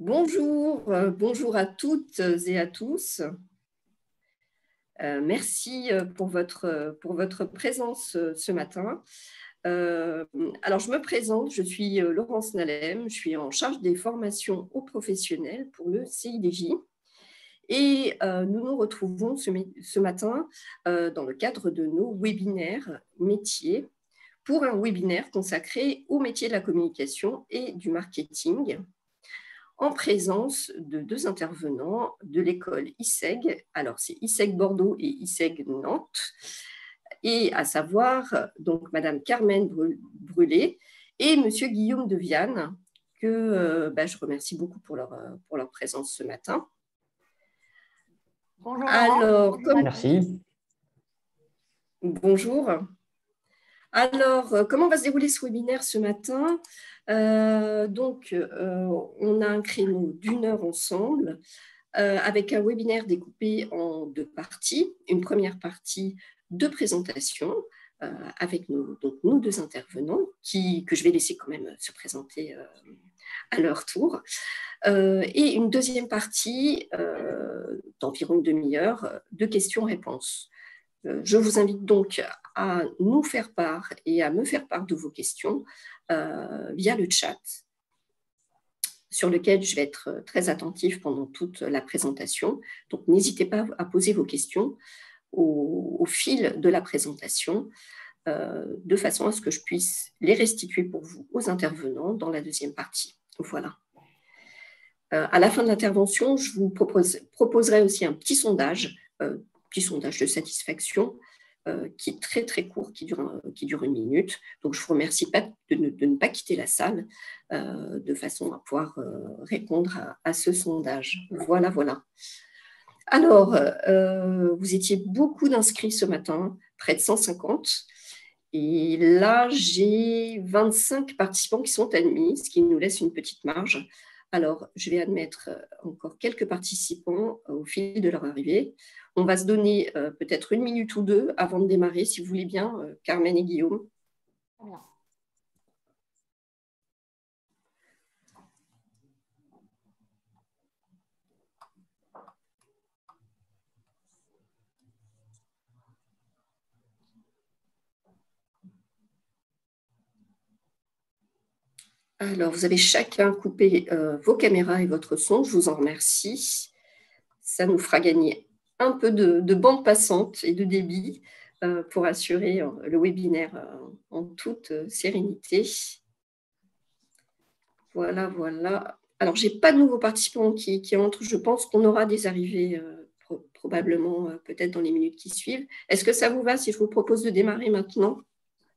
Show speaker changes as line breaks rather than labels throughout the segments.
Bonjour, bonjour à toutes et à tous. Merci pour votre présence ce matin. Alors, je me présente, je suis Laurence Nalem, je suis en charge des formations aux professionnels pour le CIDJ. Et nous nous retrouvons ce matin dans le cadre de nos webinaires métiers pour un webinaire consacré au métier de la communication et du marketing, en présence de deux intervenants de l'école ISEG. Alors, c'est ISEG Bordeaux et ISEG Nantes, et à savoir donc Madame Carmen Brûlé et Monsieur Guillaume Deviane, que je remercie beaucoup pour leur présence ce matin.
Bonjour.
Alors,
Merci.
Bonjour. Alors, comment va se dérouler ce webinaire ce matin? On a un créneau d'1 heure ensemble avec un webinaire découpé en deux parties. Une première partie de présentation avec nos deux intervenants que je vais laisser quand même se présenter à leur tour. Et une deuxième partie d'environ une demi-heure de questions-réponses. Je vous invite donc à nous faire part et à me faire part de vos questions via le chat, sur lequel je vais être très attentive pendant toute la présentation. Donc, n'hésitez pas à poser vos questions au fil de la présentation, de façon à ce que je puisse les restituer pour vous aux intervenants dans la deuxième partie. Voilà. À la fin de l'intervention, je vous proposerai aussi un petit sondage de satisfaction qui est très très court, qui dure 1 minute. Donc je vous remercie de ne pas quitter la salle de façon à pouvoir répondre à ce sondage. Voilà. Alors, vous étiez beaucoup d'inscrits ce matin, près de 150. Et là, j'ai 25 participants qui sont admis, ce qui nous laisse une petite marge. Alors, je vais admettre encore quelques participants au fil de leur arrivée. On va se donner peut-être 1 minute ou 2 avant de démarrer, si vous voulez bien, Carmen et Guillaume.
Bien.
Alors, vous avez chacun coupé vos caméras et votre son. Je vous en remercie. Ça nous fera gagner un peu de bande passante et de débit pour assurer le webinaire en toute sérénité. Voilà. Alors, je n'ai pas de nouveaux participants qui entrent. Je pense qu'on aura des arrivées probablement peut-être dans les minutes qui suivent. Est-ce que ça vous va si je vous propose de démarrer maintenant?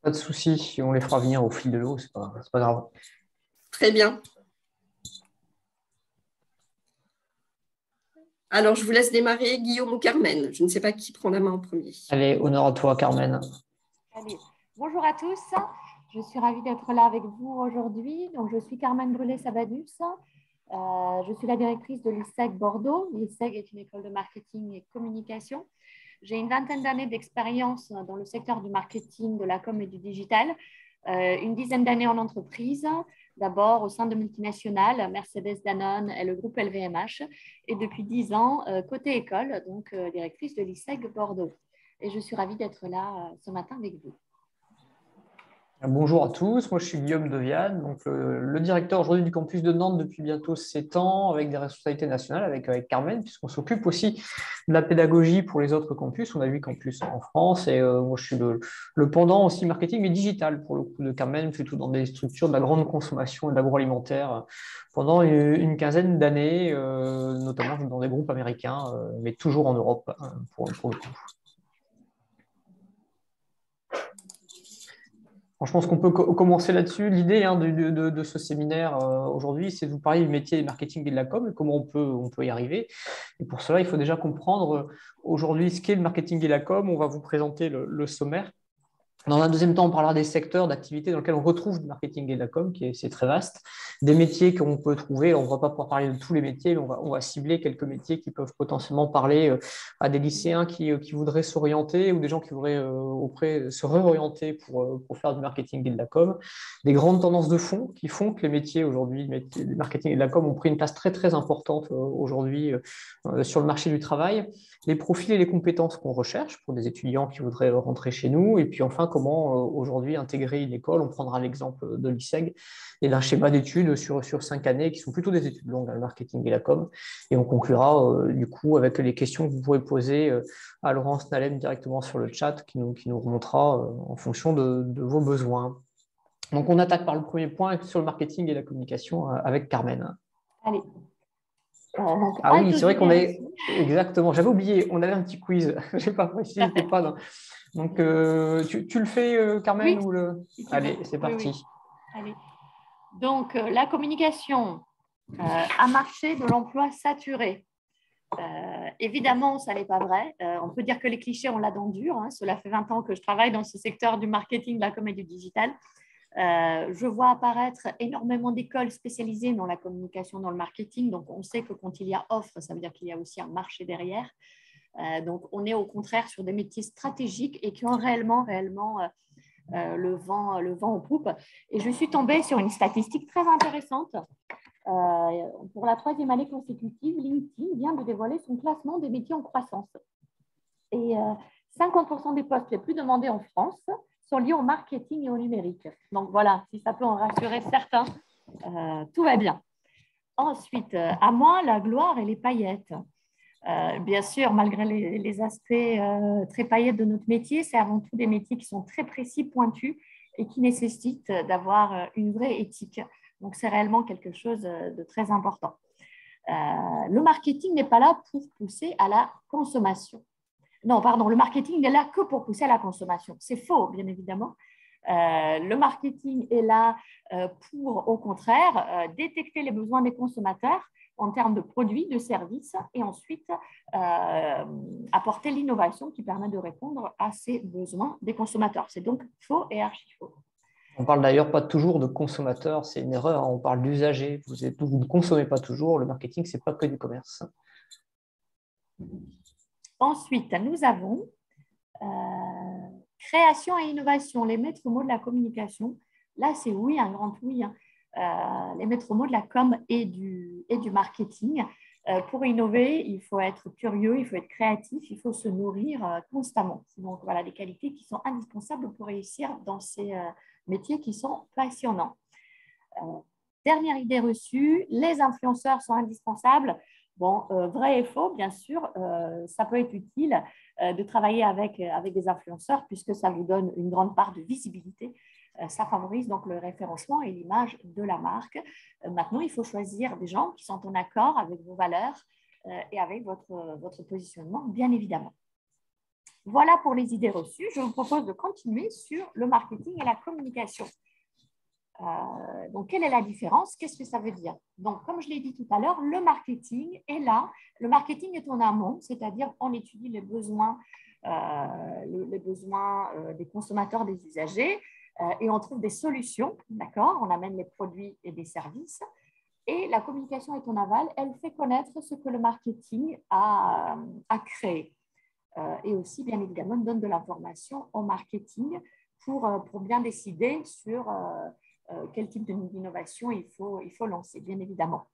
Pas de souci, on les fera venir au fil de l'eau, c'est pas grave.
Très bien. Alors, je vous laisse démarrer, Guillaume ou Carmen. Je ne sais pas qui prend la main en premier.
Allez, honneur à toi, Carmen.
Allez. Bonjour à tous. Je suis ravie d'être là avec vous aujourd'hui. Donc, je suis Carmen Brûlé-Sabanus. Je suis la directrice de l'ISEG Bordeaux. L'ISEG est une école de marketing et communication. J'ai une vingtaine d'années d'expérience dans le secteur du marketing, de la com et du digital. Une dizaine d'années en entreprise, d'abord au sein de multinationales, Mercedes, Danone et le groupe LVMH. Et depuis 10 ans, côté école, donc directrice de l'ISEG Bordeaux. Et je suis ravie d'être là ce matin avec vous.
Bonjour à tous, moi je suis Guillaume Deviane, donc le directeur aujourd'hui du campus de Nantes depuis bientôt 7 ans, avec des responsabilités nationales avec Carmen, puisqu'on s'occupe aussi de la pédagogie pour les autres campus. On a 8 campus en France et moi je suis le pendant aussi marketing et digital pour le coup de Carmen, plutôt dans des structures de la grande consommation et de l'agroalimentaire pendant une quinzaine d'années, notamment dans des groupes américains, mais toujours en Europe pour le coup. Je pense qu'on peut commencer là-dessus. L'idée de ce séminaire aujourd'hui, c'est de vous parler du métier du marketing et de la com et comment on peut y arriver. Et pour cela, il faut déjà comprendre aujourd'hui ce qu'est le marketing et la com. On va vous présenter le sommaire. Dans un deuxième temps, on parlera des secteurs d'activité dans lesquels on retrouve du marketing et de la com, c'est très vaste. Des métiers qu'on peut trouver, on ne va pas pouvoir parler de tous les métiers, mais on va cibler quelques métiers qui peuvent potentiellement parler à des lycéens qui voudraient s'orienter ou des gens qui voudraient se réorienter pour faire du marketing et de la com. Des grandes tendances de fond qui font que les métiers aujourd'hui, du marketing et de la com, ont pris une place très très importante aujourd'hui sur le marché du travail. Les profils et les compétences qu'on recherche pour des étudiants qui voudraient rentrer chez nous, et puis enfin comment aujourd'hui intégrer une école. On prendra l'exemple de l'ISEG et d'un schéma d'études sur 5 années qui sont plutôt des études longues, le marketing et la com, et on conclura du coup avec les questions que vous pourrez poser à Laurence Nalem directement sur le chat qui nous remontera en fonction de vos besoins. Donc on attaque par le premier point sur le marketing et la communication avec Carmen.
Allez.
Ah oui, c'est vrai qu'on avait exactement. J'avais oublié. On avait un petit quiz. Je n'ai pas précisé. J'étais pas dans. Donc tu le fais, Carmen,
oui,
ou le. Allez, c'est parti.
Oui. Allez. Donc la communication, un marché de l'emploi saturé. Évidemment, ça n'est pas vrai. On peut dire que les clichés, on l'a dans le dur. Hein. Cela fait 20 ans que je travaille dans ce secteur du marketing, de la com et du digital. Je vois apparaître énormément d'écoles spécialisées dans la communication, dans le marketing. Donc, on sait que quand il y a offre, ça veut dire qu'il y a aussi un marché derrière. Donc, on est au contraire sur des métiers stratégiques et qui ont réellement le vent en poupe. Et je suis tombée sur une statistique très intéressante. Pour la 3e année consécutive, LinkedIn vient de dévoiler son classement des métiers en croissance. Et 50% des postes les plus demandés en France sont liés au marketing et au numérique. Donc voilà, si ça peut en rassurer certains, tout va bien. Ensuite, à moi, la gloire et les paillettes. Bien sûr, malgré les aspects très paillettes de notre métier, c'est avant tout des métiers qui sont très précis, pointus et qui nécessitent d'avoir une vraie éthique. Donc, c'est réellement quelque chose de très important. Le marketing n'est pas là pour pousser à la consommation. Non, pardon, le marketing n'est là que pour pousser à la consommation. C'est faux, bien évidemment. Le marketing est là pour, au contraire, détecter les besoins des consommateurs en termes de produits, de services, et ensuite apporter l'innovation qui permet de répondre à ces besoins des consommateurs. C'est donc faux et archi-faux.
On parle d'ailleurs pas toujours de consommateurs, c'est une erreur, on parle d'usagers. Vous ne consommez pas toujours, le marketing, ce n'est pas que du commerce.
Ensuite, nous avons création et innovation, les maîtres mots de la communication. Là, c'est oui, un grand oui. Hein. Les maîtres mots de la com et du marketing. Pour innover, il faut être curieux, il faut être créatif, il faut se nourrir constamment. Donc, voilà des qualités qui sont indispensables pour réussir dans ces métiers qui sont passionnants. Dernière idée reçue, les influenceurs sont indispensables. Bon, vrai et faux, bien sûr, ça peut être utile de travailler avec des influenceurs puisque ça vous donne une grande part de visibilité. Ça favorise donc le référencement et l'image de la marque. Maintenant, il faut choisir des gens qui sont en accord avec vos valeurs et avec votre positionnement, bien évidemment. Voilà pour les idées reçues. Je vous propose de continuer sur le marketing et la communication. Donc, quelle est la différence? Qu'est-ce que ça veut dire? Donc, comme je l'ai dit tout à l'heure, le marketing est là. Le marketing est en amont, c'est-à-dire on étudie les besoins des consommateurs, des usagers, et on trouve des solutions, d'accord? On amène les produits et des services. Et la communication est en aval, elle fait connaître ce que le marketing a créé. Et aussi, bien évidemment, donne de l'information au marketing pour bien décider sur quel type d'innovation il faut lancer, bien évidemment.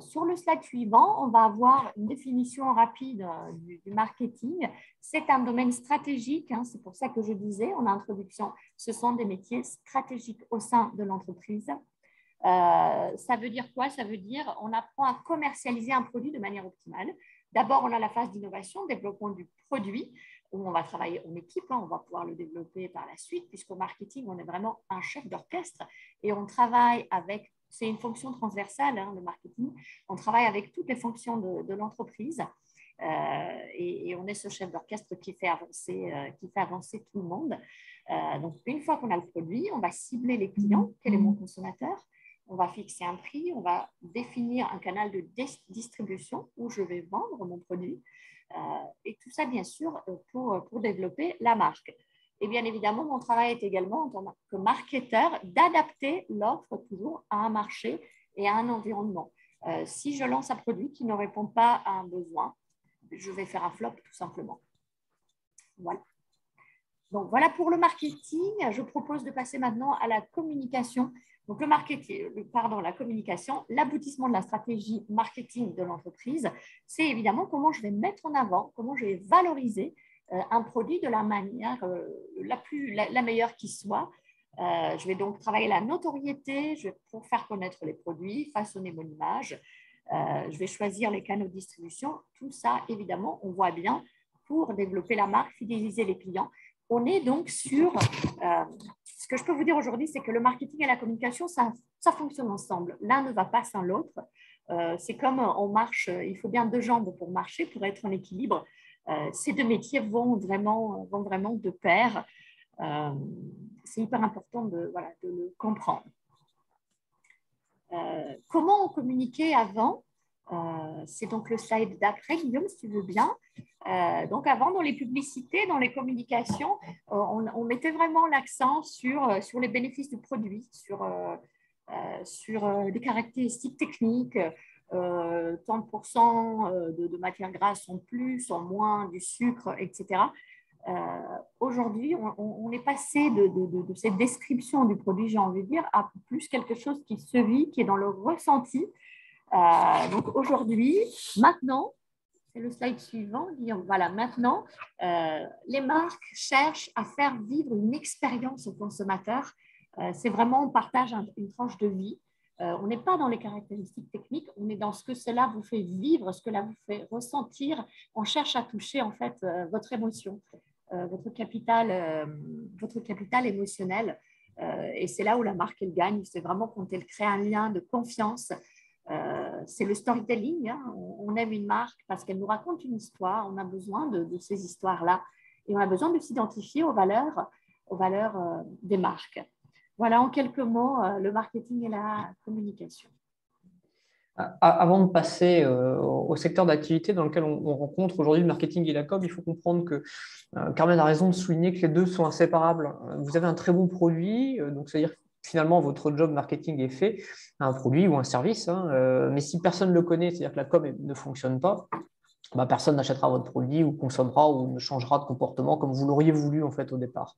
Sur le slide suivant, on va avoir une définition rapide du marketing. C'est un domaine stratégique, hein, c'est pour ça que je disais en introduction, ce sont des métiers stratégiques au sein de l'entreprise. Ça veut dire quoi? Ça veut dire on apprend à commercialiser un produit de manière optimale. D'abord, on a la phase d'innovation, développement du produit, où on va travailler en équipe, hein, on va pouvoir le développer par la suite, puisqu'au marketing, on est vraiment un chef d'orchestre et on travaille avec, c'est une fonction transversale, hein, le marketing, on travaille avec toutes les fonctions de l'entreprise et on est ce chef d'orchestre qui fait avancer tout le monde. Donc, une fois qu'on a le produit, on va cibler les clients, quel est mon consommateur, on va fixer un prix, on va définir un canal de distribution où je vais vendre mon produit. Et tout ça, bien sûr, pour développer la marque. Et bien évidemment, mon travail est également, en tant que marketeur, d'adapter l'offre toujours à un marché et à un environnement. Si je lance un produit qui ne répond pas à un besoin, je vais faire un flop tout simplement. Voilà. Donc voilà pour le marketing. Je propose de passer maintenant à la communication. Donc la communication, l'aboutissement de la stratégie marketing de l'entreprise, c'est évidemment comment je vais mettre en avant, comment je vais valoriser un produit de la manière la meilleure qui soit. Je vais donc travailler la notoriété pour faire connaître les produits, façonner mon image. Je vais choisir les canaux de distribution. Tout ça, évidemment, on voit bien pour développer la marque, fidéliser les clients. On est donc sur… ce que je peux vous dire aujourd'hui, c'est que le marketing et la communication, ça fonctionne ensemble. L'un ne va pas sans l'autre. C'est comme on marche, il faut bien deux jambes pour marcher, pour être en équilibre. Ces deux métiers vont vraiment de pair. C'est hyper important de le comprendre. Comment on communiquait avant? C'est donc le slide d'après, Guillaume, si tu veux bien. Donc avant, dans les publicités, dans les communications, on mettait vraiment l'accent sur les bénéfices du produit, sur des caractéristiques techniques, tant de pourcents de matières grasses en plus, en moins, du sucre, etc. Aujourd'hui, on est passé de cette description du produit, j'ai envie de dire, à plus quelque chose qui se vit, qui est dans le ressenti. Donc aujourd'hui, maintenant, c'est le slide suivant, Guillaume. Voilà, maintenant, les marques cherchent à faire vivre une expérience au consommateur. C'est vraiment, on partage une tranche de vie. On n'est pas dans les caractéristiques techniques, on est dans ce que cela vous fait vivre, ce que cela vous fait ressentir. On cherche à toucher en fait votre émotion, votre capital émotionnel. Et c'est là où la marque elle gagne. C'est vraiment quand elle crée un lien de confiance. C'est le storytelling. Hein. On aime une marque parce qu'elle nous raconte une histoire. On a besoin de ces histoires-là et on a besoin de s'identifier aux valeurs des marques. Voilà en quelques mots le marketing et la communication.
Avant de passer au secteur d'activité dans lequel on rencontre aujourd'hui le marketing et la com, il faut comprendre que Carmen a raison de souligner que les deux sont inséparables. Vous avez un très bon produit, donc c'est-à-dire finalement votre job marketing est fait, un produit ou un service, hein, mais si personne ne le connaît, c'est-à-dire que la com ne fonctionne pas, personne n'achètera votre produit ou consommera ou ne changera de comportement comme vous l'auriez voulu en fait au départ.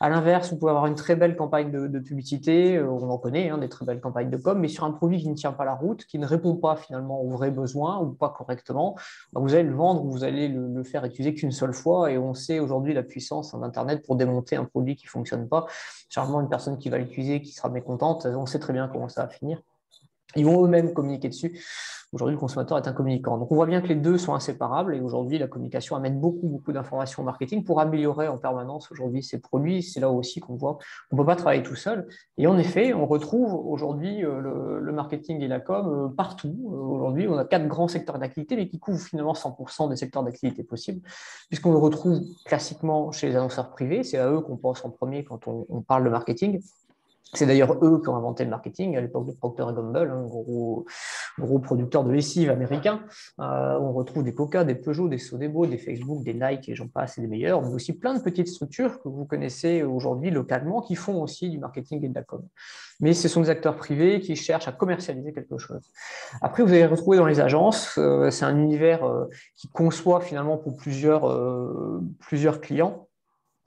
À l'inverse, vous pouvez avoir une très belle campagne de publicité, on en connaît, hein, des très belles campagnes de com, mais sur un produit qui ne tient pas la route, qui ne répond pas finalement aux vrais besoins ou pas correctement, vous allez le vendre, vous allez le faire utiliser qu'une seule fois et on sait aujourd'hui la puissance d'Internet pour démonter un produit qui ne fonctionne pas. Généralement, une personne qui va l'utiliser, qui sera mécontente, on sait très bien comment ça va finir. Ils vont eux-mêmes communiquer dessus. Aujourd'hui, le consommateur est un communicant. Donc, on voit bien que les deux sont inséparables et aujourd'hui, la communication amène beaucoup d'informations au marketing pour améliorer en permanence aujourd'hui ces produits. C'est là aussi qu'on voit qu'on ne peut pas travailler tout seul. Et en effet, on retrouve aujourd'hui le marketing et la com partout. Aujourd'hui, on a 4 grands secteurs d'activité, mais qui couvrent finalement 100% des secteurs d'activité possibles, puisqu'on le retrouve classiquement chez les annonceurs privés. C'est à eux qu'on pense en premier quand on parle de marketing. C'est d'ailleurs eux qui ont inventé le marketing à l'époque de Procter & Gamble, un gros producteur de lessive américain. On retrouve des Coca, des Peugeot, des Sodebo, des Facebook, des Nike et j'en passe et des meilleurs, mais aussi plein de petites structures que vous connaissez aujourd'hui localement qui font aussi du marketing et de la com. Mais ce sont des acteurs privés qui cherchent à commercialiser quelque chose. Après, vous allez retrouver dans les agences, c'est un univers qui conçoit finalement pour plusieurs clients,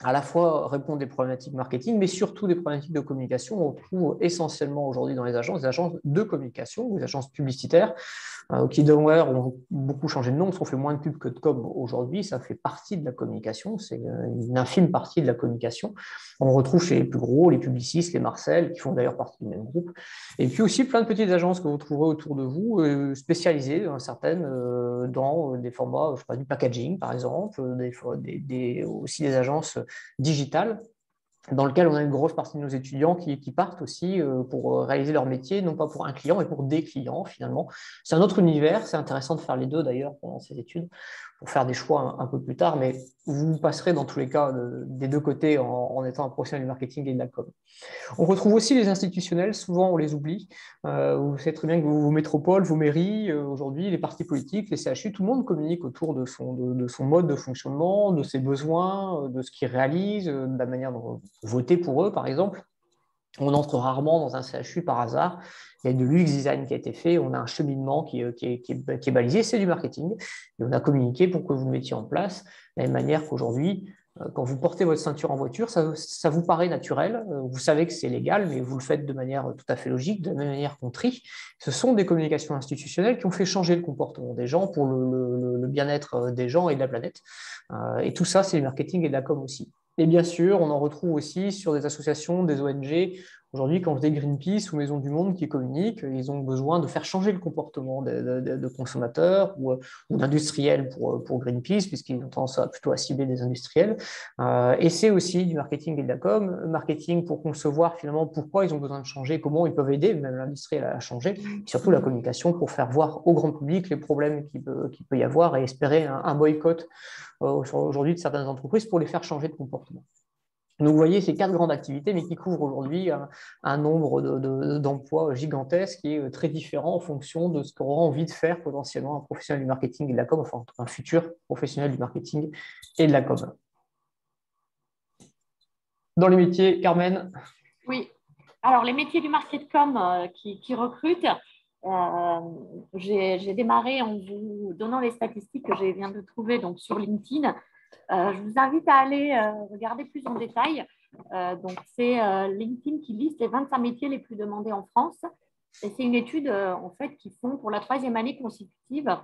à la fois répondre des problématiques marketing, mais surtout des problématiques de communication. On trouve essentiellement aujourd'hui dans les agences des agences de communication, des agences publicitaires, qui d'ailleurs ont beaucoup changé de nom, parce qu'on fait moins de pubs que de com aujourd'hui, ça fait partie de la communication, c'est une infime partie de la communication. On retrouve chez les plus gros, les Publicis, les Marcel, qui font d'ailleurs partie du même groupe, et puis aussi plein de petites agences que vous trouverez autour de vous, spécialisées, certaines, dans des formats, je sais pas, du packaging par exemple, aussi des agences digitales dans lequel on a une grosse partie de nos étudiants qui partent aussi pour réaliser leur métier, non pas pour un client, mais pour des clients finalement. C'est un autre univers, c'est intéressant de faire les deux d'ailleurs pendant ces études, pour faire des choix un peu plus tard, mais vous passerez dans tous les cas des deux côtés en étant un professionnel du marketing et de la com. On retrouve aussi les institutionnels, souvent on les oublie. Vous savez très bien que vos métropoles, vos mairies, aujourd'hui, les partis politiques, les CHU, tout le monde communique autour de son mode de fonctionnement, de ses besoins, de ce qu'il réalise, de la manière dont voter pour eux, par exemple. On entre rarement dans un CHU par hasard. Il y a de l'UX design qui a été fait, on a un cheminement qui est balisé, c'est du marketing. Et on a communiqué pour que vous le mettiez en place, de la même manière qu'aujourd'hui, quand vous portez votre ceinture en voiture, ça vous paraît naturel. Vous savez que c'est légal, mais vous le faites de manière tout à fait logique, de la même manière qu'on trie. Ce sont des communications institutionnelles qui ont fait changer le comportement des gens pour le bien-être des gens et de la planète. Et tout ça, c'est du marketing et de la com aussi. Et bien sûr, on en retrouve aussi sur des associations, des ONG. Aujourd'hui, quand vous avez Greenpeace ou Maison du Monde qui communiquent, ils ont besoin de faire changer le comportement de consommateurs ou d'industriels pour Greenpeace, puisqu'ils ont tendance plutôt à cibler des industriels. Et c'est aussi du marketing et de la com. Marketing pour concevoir finalement pourquoi ils ont besoin de changer, comment ils peuvent aider même l'industrie à changer. Et surtout la communication pour faire voir au grand public les problèmes qu'il peut y avoir et espérer un boycott aujourd'hui de certaines entreprises pour les faire changer de comportement. Donc, vous voyez ces 4 grandes activités, mais qui couvrent aujourd'hui un nombre d'emplois gigantesques et très différents en fonction de ce qu'aura envie de faire potentiellement un professionnel du marketing et de la com, enfin un futur professionnel du marketing et de la com. Dans les métiers, Carmen?
Oui, alors les métiers du market-com qui recrutent, j'ai démarré en vous donnant les statistiques que je viens de trouver donc, sur LinkedIn. Je vous invite à aller regarder plus en détail. Donc, c'est LinkedIn qui liste les 25 métiers les plus demandés en France. Et c'est une étude en fait qu'ils font pour la 3e année consécutive.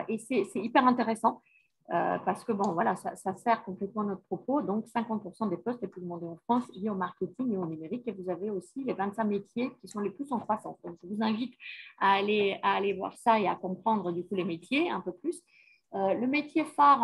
Et c'est hyper intéressant parce que bon, voilà, ça sert complètement notre propos. Donc, 50% des postes les plus demandés en France liés au marketing et au numérique. Et vous avez aussi les 25 métiers qui sont les plus en croissance. Donc, je vous invite à aller voir ça et à comprendre du coup les métiers un peu plus. Le métier phare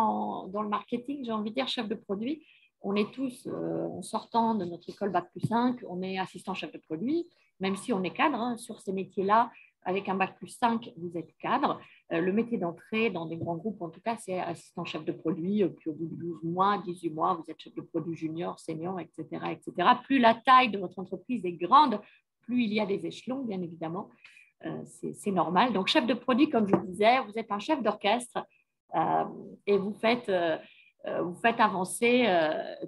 dans le marketing, j'ai envie de dire chef de produit. On est tous, en sortant de notre école Bac+5, on est assistant chef de produit, même si on est cadre hein, sur ces métiers-là. Avec un Bac+5, vous êtes cadre. Le métier d'entrée dans des grands groupes, en tout cas, c'est assistant chef de produit. Puis au bout de 12 mois, 18 mois, vous êtes chef de produit junior, senior, etc., etc. Plus la taille de votre entreprise est grande, plus il y a des échelons, bien évidemment. C'est normal. Donc, chef de produit, comme je vous disais, vous êtes un chef d'orchestre et vous faites avancer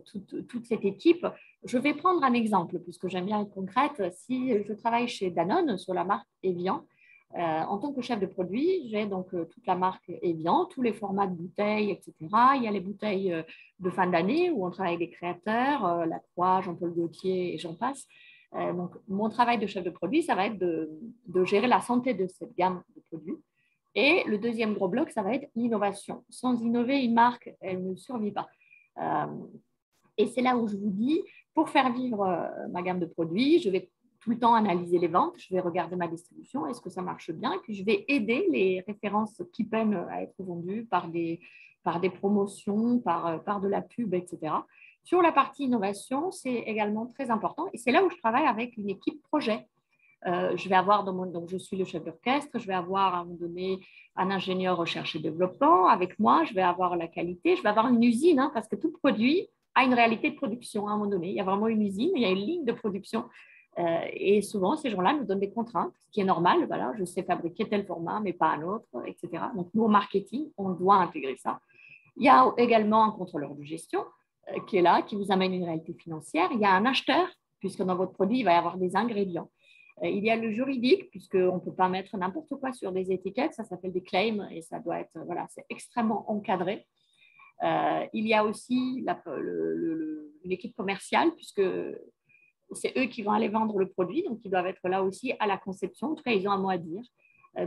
toute cette équipe. Je vais prendre un exemple, puisque j'aime bien être concrète. Si je travaille chez Danone sur la marque Evian, en tant que chef de produit, j'ai donc toute la marque Evian, tous les formats de bouteilles, etc. Il y a les bouteilles de fin d'année où on travaille avec des créateurs, La Croix, Jean-Paul Gaultier et j'en passe. Donc, mon travail de chef de produit, ça va être de gérer la santé de cette gamme de produits. Et le deuxième gros bloc, ça va être l'innovation. Sans innover, une marque, elle ne survit pas. Et c'est là où je vous dis, pour faire vivre ma gamme de produits, je vais tout le temps analyser les ventes, je vais regarder ma distribution, est-ce que ça marche bien, et puis je vais aider les références qui peinent à être vendues par des promotions, par de la pub, etc. Sur la partie innovation, c'est également très important, et c'est là où je travaille avec une équipe projet. Je vais avoir, donc je suis le chef d'orchestre, je vais avoir à un moment donné un ingénieur recherche et développement avec moi, je vais avoir la qualité, je vais avoir une usine, hein, parce que tout produit a une réalité de production à un moment donné. Il y a vraiment une usine, il y a une ligne de production. Et souvent, ces gens-là nous donnent des contraintes, ce qui est normal. Voilà, je sais fabriquer tel format, mais pas un autre, etc. Donc, nous, au marketing, on doit intégrer ça. Il y a également un contrôleur de gestion qui est là, qui vous amène une réalité financière. Il y a un acheteur, puisque dans votre produit, il va y avoir des ingrédients. Il y a le juridique, puisqu'on ne peut pas mettre n'importe quoi sur des étiquettes. Ça s'appelle des claims et ça doit être, voilà, c'est extrêmement encadré. Il y a aussi une équipe commerciale, puisque c'est eux qui vont aller vendre le produit, donc ils doivent être là aussi à la conception. En tout cas, ils ont un mot à dire.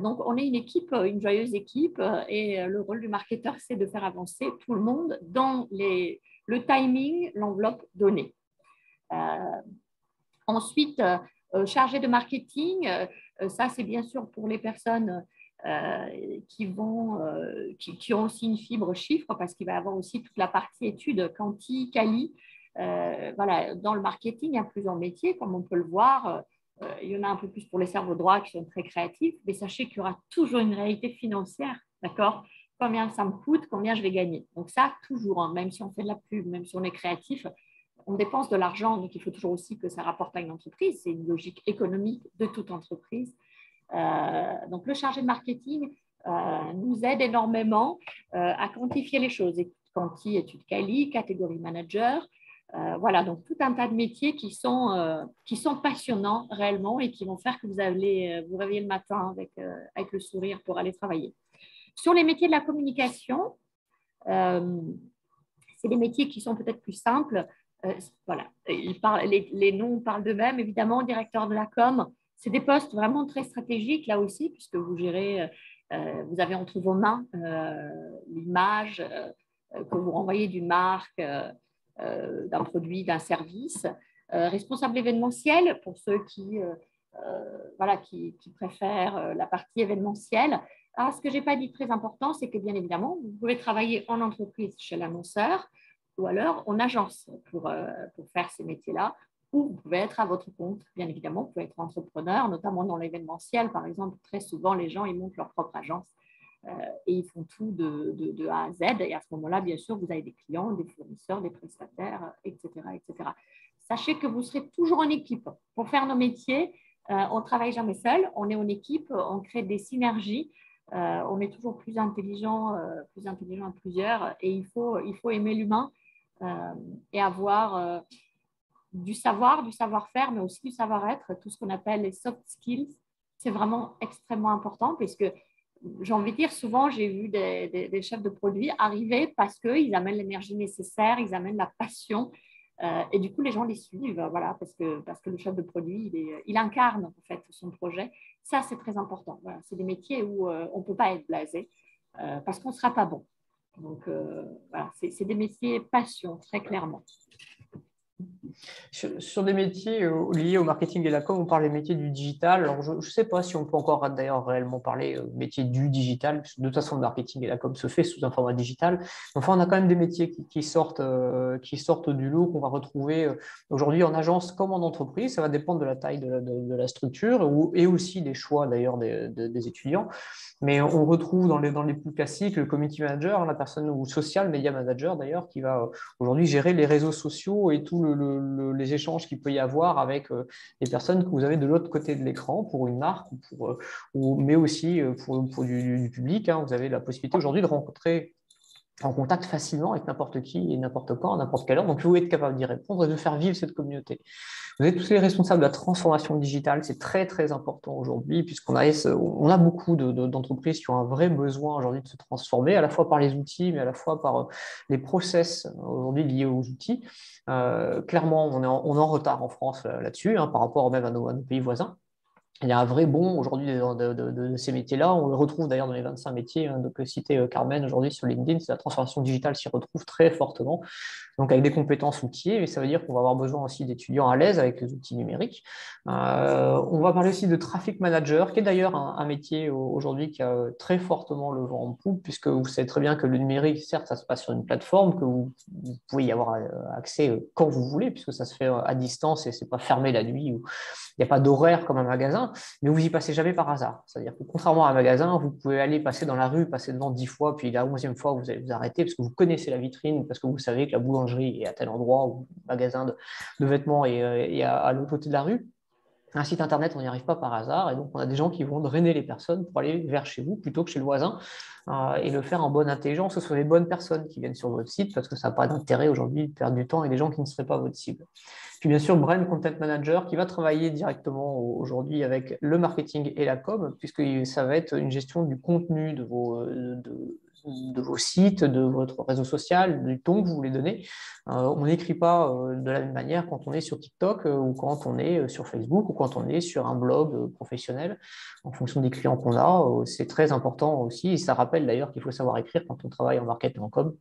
Donc, on est une équipe, une joyeuse équipe, et le rôle du marketeur, c'est de faire avancer tout le monde dans le timing, l'enveloppe donnée. Ensuite, chargé de marketing, ça, c'est bien sûr pour les personnes qui ont aussi une fibre chiffre, parce qu'il va y avoir aussi toute la partie études quanti, quali, Voilà, dans le marketing, il y a plusieurs métiers, comme on peut le voir. Il y en a un peu plus pour les cerveaux droits qui sont très créatifs, mais sachez qu'il y aura toujours une réalité financière, d'accord? Combien ça me coûte, combien je vais gagner. Donc ça, toujours, hein, même si on fait de la pub, même si on est créatif, on dépense de l'argent, donc il faut toujours aussi que ça rapporte à une entreprise. C'est une logique économique de toute entreprise. Donc le chargé de marketing nous aide énormément à quantifier les choses. Et quanti, études quali, catégorie manager. Voilà, donc tout un tas de métiers qui sont passionnants réellement et qui vont faire que vous allez vous réveiller le matin avec le sourire pour aller travailler. Sur les métiers de la communication, c'est des métiers qui sont peut-être plus simples. Voilà, les noms parlent d'eux-mêmes. Évidemment, directeur de la com, c'est des postes vraiment très stratégiques là aussi, puisque vous gérez, vous avez entre vos mains l'image que vous renvoyez d'une marque, d'un produit, d'un service. Responsable événementiel, pour ceux qui préfèrent la partie événementielle. Alors, ce que je n'ai pas dit très important, c'est que bien évidemment, vous pouvez travailler en entreprise chez l'annonceur ou alors en agence pour faire ces métiers-là, ou vous pouvez être à votre compte, bien évidemment, vous pouvez être entrepreneur, notamment dans l'événementiel, par exemple, très souvent, les gens, ils montent leur propre agence et ils font tout de A à Z, et à ce moment-là, bien sûr, vous avez des clients, des fournisseurs, des prestataires, etc., etc. Sachez que vous serez toujours en équipe. Pour faire nos métiers, on ne travaille jamais seul, on est en équipe, on crée des synergies, on est toujours plus intelligent à plusieurs, et il faut aimer l'humain et avoir du savoir-faire, mais aussi du savoir-être, tout ce qu'on appelle les soft skills. C'est vraiment extrêmement important, puisque j'ai envie de dire, souvent, j'ai vu des chefs de produits arriver parce qu'ils amènent l'énergie nécessaire, ils amènent la passion, et du coup, les gens les suivent, voilà, parce que le chef de produit, il incarne en fait son projet. Ça, c'est très important. Voilà, c'est des métiers où on ne peut pas être blasé parce qu'on ne sera pas bon. Donc, voilà, c'est des métiers passion, très clairement.
Sur des métiers liés au marketing et la com, on parle des métiers du digital. Alors, je ne sais pas si on peut encore d'ailleurs réellement parler métier du digital, puisque de toute façon, le marketing et la com se fait sous un format digital. Enfin, on a quand même des métiers qui sortent du lot, qu'on va retrouver aujourd'hui en agence comme en entreprise. Ça va dépendre de la taille de la structure et aussi des choix d'ailleurs des étudiants. Mais on retrouve dans les plus classiques le community manager, la personne ou social media manager d'ailleurs, qui va aujourd'hui gérer les réseaux sociaux et tous les échanges qu'il peut y avoir avec les personnes que vous avez de l'autre côté de l'écran pour une marque, mais aussi pour du public. Hein. Vous avez la possibilité aujourd'hui de rentrer en contact facilement avec n'importe qui et n'importe quand, à n'importe quelle heure. Donc, vous êtes capable d'y répondre et de faire vivre cette communauté. Vous êtes tous les responsables de la transformation digitale. C'est très, très important aujourd'hui, puisqu'on a beaucoup d'entreprises qui ont un vrai besoin aujourd'hui de se transformer, à la fois par les outils, mais à la fois par les process aujourd'hui liés aux outils. Clairement, on est en retard en France là-dessus, hein, par rapport même à nos pays voisins. Il y a un vrai bond aujourd'hui de ces métiers-là. On le retrouve d'ailleurs dans les 25 métiers que citait Carmen aujourd'hui sur LinkedIn. La transformation digitale s'y retrouve très fortement. Donc avec des compétences outillées, mais ça veut dire qu'on va avoir besoin aussi d'étudiants à l'aise avec les outils numériques. On va parler aussi de traffic manager, qui est d'ailleurs un métier aujourd'hui qui a très fortement le vent en poupe, puisque vous savez très bien que le numérique, certes, ça se passe sur une plateforme, que vous pouvez y avoir accès quand vous voulez, puisque ça se fait à distance et c'est pas fermé la nuit, ou il n'y a pas d'horaire comme un magasin, mais vous y passez jamais par hasard. C'est-à-dire que contrairement à un magasin, vous pouvez aller passer dans la rue, passer devant 10 fois, puis la 11e fois, vous allez vous arrêter parce que vous connaissez la vitrine, parce que vous savez que la boulangerie est à tel endroit, ou le magasin de vêtements est à l'autre côté de la rue. Un site internet, on n'y arrive pas par hasard, et donc on a des gens qui vont drainer les personnes pour aller vers chez vous plutôt que chez le voisin, et le faire en bonne intelligence. Ce sont les bonnes personnes qui viennent sur votre site, parce que ça n'a pas d'intérêt aujourd'hui de perdre du temps avec des gens qui ne seraient pas votre cible. Puis bien sûr, Brand Content Manager qui va travailler directement aujourd'hui avec le marketing et la com, puisque ça va être une gestion du contenu de vos sites, de votre réseau social, du ton que vous voulez donner. On n'écrit pas de la même manière quand on est sur TikTok ou quand on est sur Facebook ou quand on est sur un blog professionnel. En fonction des clients qu'on a, c'est très important aussi. Et ça rappelle d'ailleurs qu'il faut savoir écrire quand on travaille en marketing en com.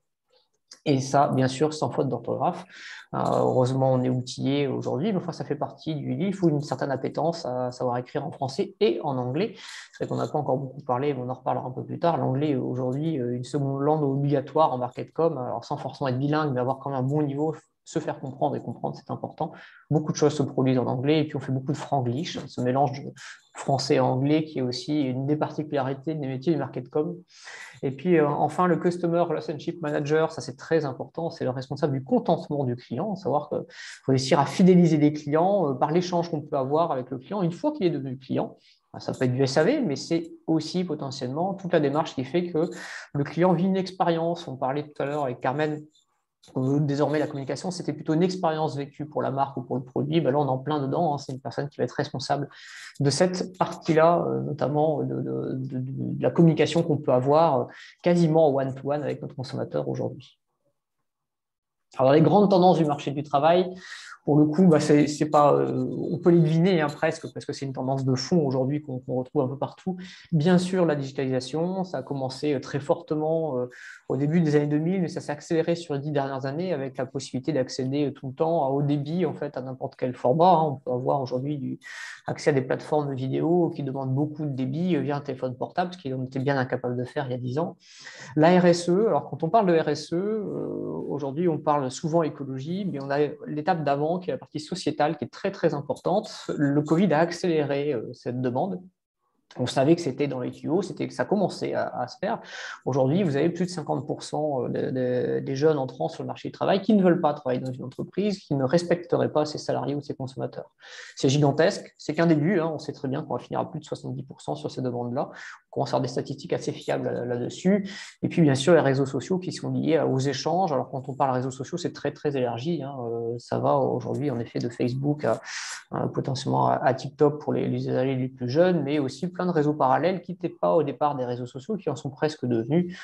Et ça, bien sûr, sans faute d'orthographe. Heureusement, on est outillé aujourd'hui, mais enfin, ça fait partie du livre. Il faut une certaine appétence à savoir écrire en français et en anglais. C'est vrai qu'on n'a pas encore beaucoup parlé, mais on en reparlera un peu plus tard. L'anglais, aujourd'hui, une seconde langue obligatoire en market com, alors sans forcément être bilingue, mais avoir quand même un bon niveau se faire comprendre, et comprendre, c'est important. Beaucoup de choses se produisent en anglais, et puis on fait beaucoup de franglish, ce mélange de français et anglais qui est aussi une des particularités des métiers du marketcom. Et puis enfin, le Customer Relationship Manager, ça c'est très important, c'est le responsable du contentement du client, savoir qu'il faut réussir à fidéliser les clients par l'échange qu'on peut avoir avec le client une fois qu'il est devenu client. Ça peut être du SAV, mais c'est aussi potentiellement toute la démarche qui fait que le client vit une expérience. On parlait tout à l'heure avec Carmen. Désormais, la communication, c'était plutôt une expérience vécue pour la marque ou pour le produit. Ben là, on est en plein dedans. Hein. C'est une personne qui va être responsable de cette partie-là, notamment de la communication qu'on peut avoir quasiment one-to-one avec notre consommateur aujourd'hui. Alors, les grandes tendances du marché du travail, pour le coup, c'est pas, on peut les deviner hein, presque, parce que c'est une tendance de fond aujourd'hui qu'on retrouve un peu partout. Bien sûr, la digitalisation, ça a commencé très fortement au début des années 2000, mais ça s'est accéléré sur les 10 dernières années avec la possibilité d'accéder tout le temps à haut débit, en fait, à n'importe quel format. Hein. On peut avoir aujourd'hui accès à des plateformes de vidéo qui demandent beaucoup de débit via un téléphone portable, ce qu'on était bien incapable de faire il y a 10 ans. La RSE, alors quand on parle de RSE, aujourd'hui on parle souvent écologie, mais on a l'étape d'avant qui est la partie sociétale qui est très très importante. Le Covid a accéléré cette demande. On savait que c'était dans les tuyaux, c'était que ça commençait à se faire. Aujourd'hui, vous avez plus de 50% des jeunes entrants sur le marché du travail qui ne veulent pas travailler dans une entreprise, qui ne respecteraient pas ses salariés ou ses consommateurs. C'est gigantesque, c'est qu'un début. Hein. On sait très bien qu'on va finir à plus de 70% sur ces demandes-là. On commence à avoir des statistiques assez fiables là-dessus. Et puis, bien sûr, les réseaux sociaux qui sont liés aux échanges. Alors, quand on parle de réseaux sociaux, c'est très, très élargi. Hein. Ça va aujourd'hui, en effet, de Facebook potentiellement à TikTok pour les usagers les plus jeunes, mais aussi plein de réseaux parallèles qui n'étaient pas au départ des réseaux sociaux, qui en sont presque devenus,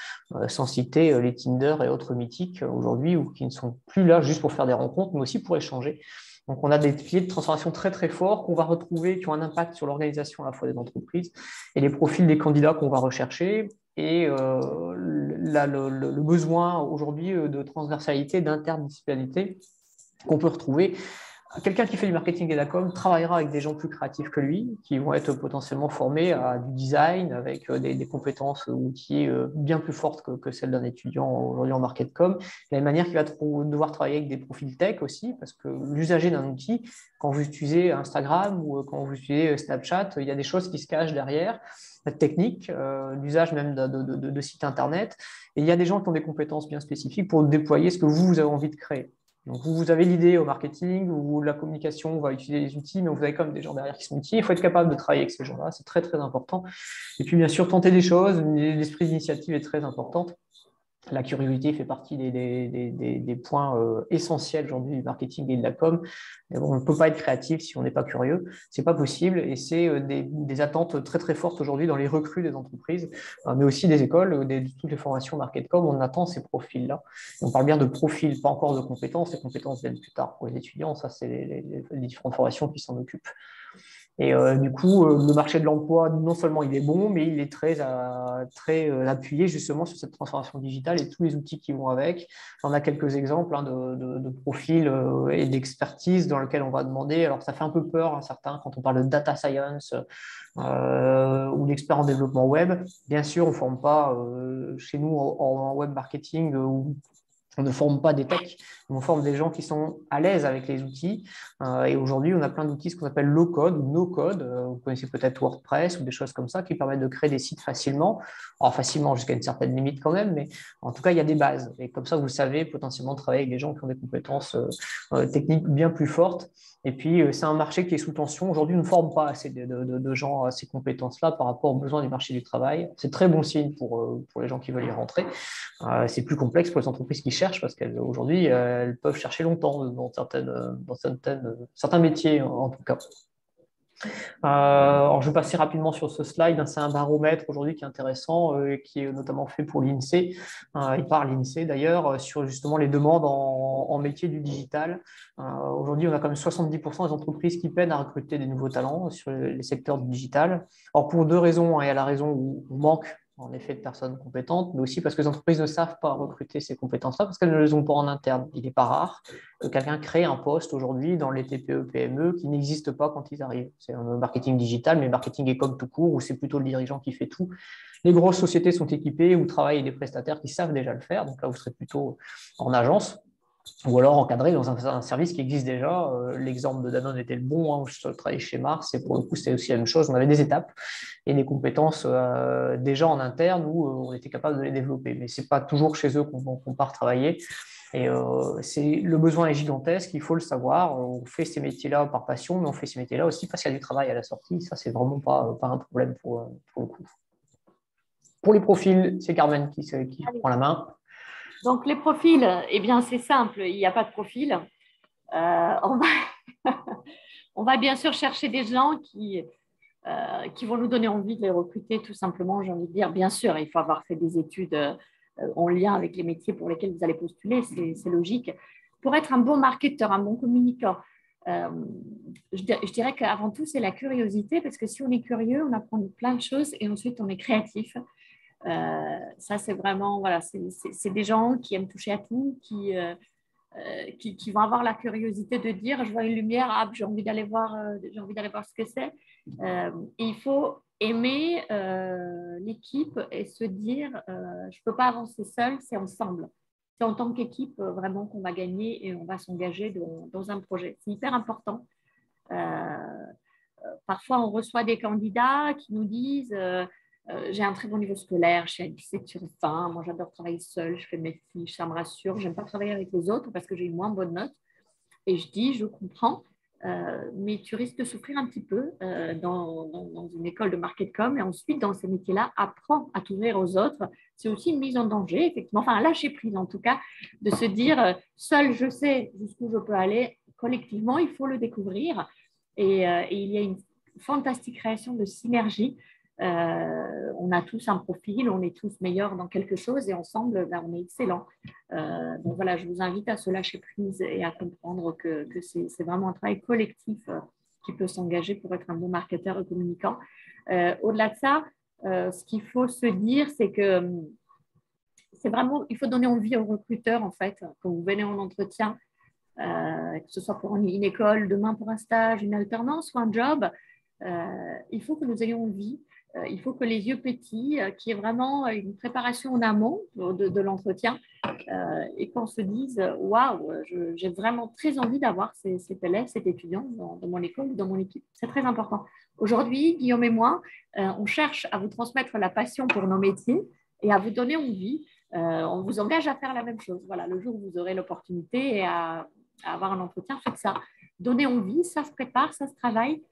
sans citer les Tinder et autres mythiques aujourd'hui, ou qui ne sont plus là juste pour faire des rencontres, mais aussi pour échanger. Donc, on a des piliers de transformation très, très forts qu'on va retrouver, qui ont un impact sur l'organisation à la fois des entreprises et les profils des candidats qu'on va rechercher. Et le besoin aujourd'hui de transversalité, d'interdisciplinarité qu'on peut retrouver. Quelqu'un qui fait du marketing et de la com travaillera avec des gens plus créatifs que lui, qui vont être potentiellement formés à du design, avec des compétences outillées bien plus fortes que celles d'un étudiant aujourd'hui en market com. De la même manière qu'il va devoir travailler avec des profils tech aussi, parce que l'usager d'un outil, quand vous utilisez Instagram ou quand vous utilisez Snapchat, il y a des choses qui se cachent derrière, la technique, l'usage même de sites internet. Et il y a des gens qui ont des compétences bien spécifiques pour déployer ce que vous avez envie de créer. Donc, vous avez l'idée au marketing ou la communication, on va utiliser les outils, mais vous avez quand même des gens derrière qui sont outillés. Il faut être capable de travailler avec ces gens-là, c'est très, très important. Et puis, bien sûr, tenter des choses, l'esprit d'initiative est très important. La curiosité fait partie des points essentiels aujourd'hui du marketing et de la com. Mais bon, on ne peut pas être créatif si on n'est pas curieux. Ce n'est pas possible et c'est des attentes très très fortes aujourd'hui dans les recrues des entreprises, mais aussi des écoles, de toutes les formations market-com. On attend ces profils-là. On parle bien de profils, pas encore de compétences. Les compétences viennent plus tard pour les étudiants. Ça, c'est les différentes formations qui s'en occupent. Et du coup, le marché de l'emploi, non seulement il est bon, mais il est très appuyé justement sur cette transformation digitale et tous les outils qui vont avec. On a quelques exemples de profils et d'expertise dans lesquels on va demander. Alors, ça fait un peu peur à certains quand on parle de data science ou d'experts en développement web. Bien sûr, on ne forme pas chez nous en web marketing ou on ne forme pas des techs, on forme des gens qui sont à l'aise avec les outils. Et aujourd'hui, on a plein d'outils, ce qu'on appelle low-code ou no-code. Vous connaissez peut-être WordPress ou des choses comme ça qui permettent de créer des sites facilement. Alors, facilement jusqu'à une certaine limite quand même, mais en tout cas, il y a des bases. Et comme ça, vous savez potentiellement travailler avec des gens qui ont des compétences techniques bien plus fortes. Et puis, c'est un marché qui est sous tension. Aujourd'hui, on ne forme pas assez de gens à ces compétences-là par rapport aux besoins du marché du travail. C'est très bon signe pour les gens qui veulent y rentrer. C'est plus complexe pour les entreprises qui cherchent parce qu'aujourd'hui, elles peuvent chercher longtemps dans certains métiers en tout cas. Alors, je vais passer rapidement sur ce slide. C'est un baromètre aujourd'hui qui est intéressant, qui est notamment fait pour l'INSEE. Il parle l'INSEE d'ailleurs sur justement les demandes en métier du digital. Aujourd'hui, on a quand même 70% des entreprises qui peinent à recruter des nouveaux talents sur les secteurs du digital. Alors, pour deux raisons. Il y a la raison où on manque en effet de personnes compétentes, mais aussi parce que les entreprises ne savent pas recruter ces compétences-là parce qu'elles ne les ont pas en interne. Il n'est pas rare que quelqu'un crée un poste aujourd'hui dans les TPE, PME qui n'existe pas quand ils arrivent. C'est un marketing digital, mais marketing et com tout court, où c'est plutôt le dirigeant qui fait tout. Les grosses sociétés sont équipées ou travaillent des prestataires qui savent déjà le faire, donc là, vous serez plutôt en agence. ou alors encadré dans un service qui existe déjà. L'exemple de Danone était le bon, hein, je travaillais chez Mars, et pour le coup, c'était aussi la même chose. On avait des étapes et des compétences déjà en interne où on était capable de les développer. Mais ce n'est pas toujours chez eux qu'on part travailler. Et le besoin est gigantesque, il faut le savoir. On fait ces métiers-là par passion, mais on fait ces métiers-là aussi parce qu'il y a du travail à la sortie. Ça, c'est vraiment pas un problème pour le coup. Pour les profils, c'est Carmen qui prend la main.
Donc, les profils, eh bien, c'est simple, il n'y a pas de profil. On va bien sûr chercher des gens qui vont nous donner envie de les recruter, tout simplement, j'ai envie de dire. Bien sûr, il faut avoir fait des études en lien avec les métiers pour lesquels vous allez postuler, c'est logique. Pour être un bon marketeur, un bon communicant, je dirais qu'avant tout, c'est la curiosité, parce que si on est curieux, on apprend plein de choses et ensuite on est créatif. Ça, c'est vraiment, voilà, c'est des gens qui aiment toucher à tout, qui vont avoir la curiosité de dire, je vois une lumière, ah, j'ai envie d'aller voir ce que c'est. Et il faut aimer l'équipe et se dire, je ne peux pas avancer seul, c'est ensemble. C'est en tant qu'équipe vraiment qu'on va gagner et on va s'engager dans un projet. C'est hyper important. Parfois, on reçoit des candidats qui nous disent j'ai un très bon niveau scolaire, je suis à 17 sur 20, moi j'adore travailler seule, je fais mes fiches, ça me rassure, j'aime pas travailler avec les autres parce que j'ai une moins bonne note. Et je dis, je comprends, mais tu risques de souffrir un petit peu dans une école de market-com et ensuite dans ces métiers-là, apprends à t'ouvrir aux autres. C'est aussi une mise en danger, effectivement, enfin un lâcher prise en tout cas, de se dire seul je sais jusqu'où je peux aller, collectivement il faut le découvrir. Et il y a une fantastique création de synergie. On a tous un profil, on est tous meilleurs dans quelque chose et ensemble, on est excellents. Donc voilà, je vous invite à se lâcher prise et à comprendre que c'est vraiment un travail collectif qui peut s'engager pour être un bon marketeur et communicant. Au-delà de ça, ce qu'il faut se dire, c'est que c'est vraiment, il faut donner envie aux recruteurs, en fait, quand vous venez en entretien, que ce soit pour une école, demain pour un stage, une alternance ou un job, il faut que nous ayons envie. Il faut que les yeux pétillent, qu'il y ait vraiment une préparation en amont de l'entretien et qu'on se dise waouh, j'ai vraiment très envie d'avoir cet élève, cet étudiant dans mon école ou dans mon équipe. C'est très important. Aujourd'hui, Guillaume et moi, on cherche à vous transmettre la passion pour nos métiers et à vous donner envie. On vous engage à faire la même chose. Voilà, le jour où vous aurez l'opportunité et à avoir un entretien, faites ça. Donnez envie, ça se prépare, ça se travaille.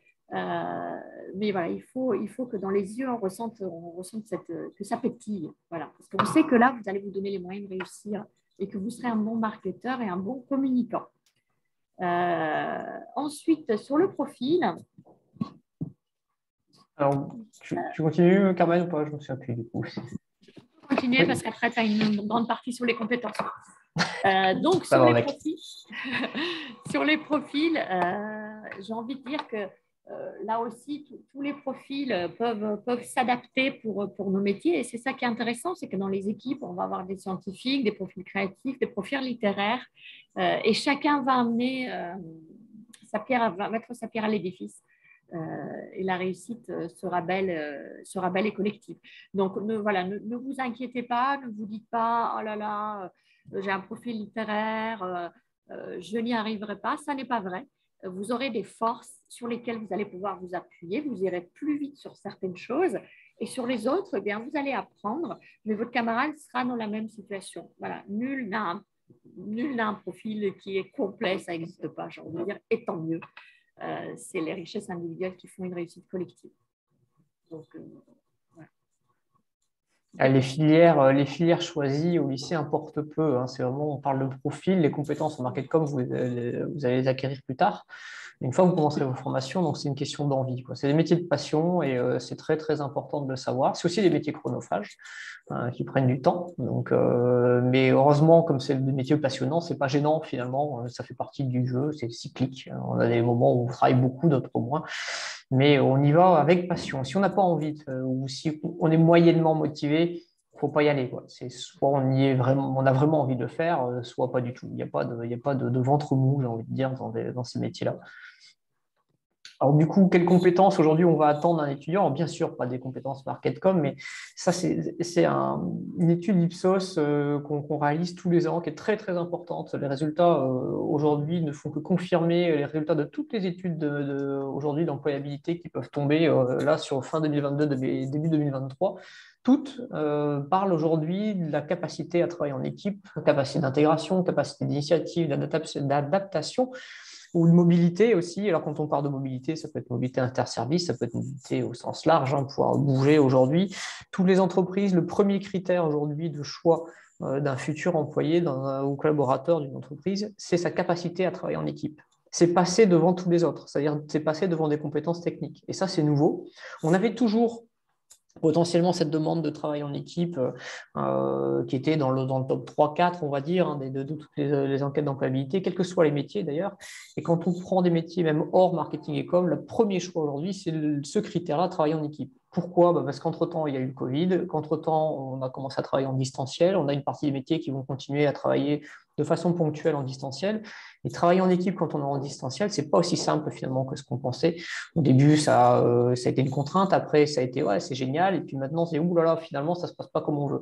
Mais voilà, il faut que dans les yeux, on ressente que ça pétille. Voilà, parce qu'on sait que là, vous allez vous donner les moyens de réussir et que vous serez un bon marketeur et un bon communicant. Ensuite, sur le profil.
Alors, tu continues, Carmen, ou pas? Je me souviens plus du coup.
Continuer parce qu'après, tu as une grande partie sur les compétences. Donc, sur les profils, j'ai envie de dire que là aussi, tous les profils peuvent s'adapter pour nos métiers. Et c'est ça qui est intéressant, c'est que dans les équipes, on va avoir des scientifiques, des profils créatifs, des profils littéraires. Et chacun va amener va mettre sa pierre à l'édifice. Et la réussite sera belle et collective. Donc, ne vous inquiétez pas, ne vous dites pas « Oh là là, j'ai un profil littéraire, je n'y arriverai pas ». Ça n'est pas vrai. Vous aurez des forces sur lesquelles vous allez pouvoir vous appuyer. Vous irez plus vite sur certaines choses. Et sur les autres, eh bien, vous allez apprendre. Mais votre camarade sera dans la même situation. Voilà, nul n'a un profil qui est complet. Ça n'existe pas, j'ai envie de dire, et tant mieux. C'est les richesses individuelles qui font une réussite collective. Donc, voilà.
Les filières choisies au lycée importent peu. Hein. C'est vraiment, on parle de profil, les compétences en market-com, vous allez les acquérir plus tard. Une fois que vous commencerez vos formations, donc c'est une question d'envie. C'est des métiers de passion et c'est très très important de le savoir. C'est aussi des métiers chronophages qui prennent du temps. Donc, mais heureusement, comme c'est des métiers passionnants, c'est pas gênant finalement. Ça fait partie du jeu, c'est cyclique. On a des moments où on travaille beaucoup, d'autres moins. Mais on y va avec passion. Si on n'a pas envie ou si on est moyennement motivé, il ne faut pas y aller. C'est soit on a vraiment envie de le faire, soit pas du tout. Il n'y a pas de ventre mou, j'ai envie de dire, dans ces métiers-là. Alors, du coup, quelles compétences aujourd'hui on va attendre d'un étudiant? Alors, bien sûr, pas des compétences market-com, mais ça, c'est une étude Ipsos qu'on réalise tous les ans, qui est très, très importante. Les résultats aujourd'hui ne font que confirmer les résultats de toutes les études aujourd'hui d'employabilité qui peuvent tomber là sur fin 2022, début 2023. Toutes parlent aujourd'hui de la capacité à travailler en équipe, capacité d'intégration, capacité d'initiative, d'adaptation ou de mobilité aussi. Alors, quand on parle de mobilité, ça peut être mobilité interservice, ça peut être mobilité au sens large, hein, pouvoir bouger aujourd'hui. Toutes les entreprises, le premier critère aujourd'hui de choix d'un futur employé ou collaborateur d'une entreprise, c'est sa capacité à travailler en équipe. C'est passer devant tous les autres, c'est-à-dire c'est passer devant des compétences techniques. Et ça, c'est nouveau. On avait toujours potentiellement cette demande de travail en équipe qui était dans le top 3-4, on va dire, hein, de toutes les enquêtes d'employabilité, quels que soient les métiers d'ailleurs. Et quand on prend des métiers même hors marketing et com, le premier choix aujourd'hui, c'est ce critère-là, travailler en équipe. Pourquoi? Parce qu'entre-temps, il y a eu le Covid, qu'entre-temps, on a commencé à travailler en distanciel, on a une partie des métiers qui vont continuer à travailler de façon ponctuelle en distanciel. Et travailler en équipe quand on est en distanciel, c'est pas aussi simple finalement que ce qu'on pensait. Au début, ça a été une contrainte. Après, ça a été ouais, c'est génial. Et puis maintenant, c'est ouh là là, finalement, ça se passe pas comme on veut.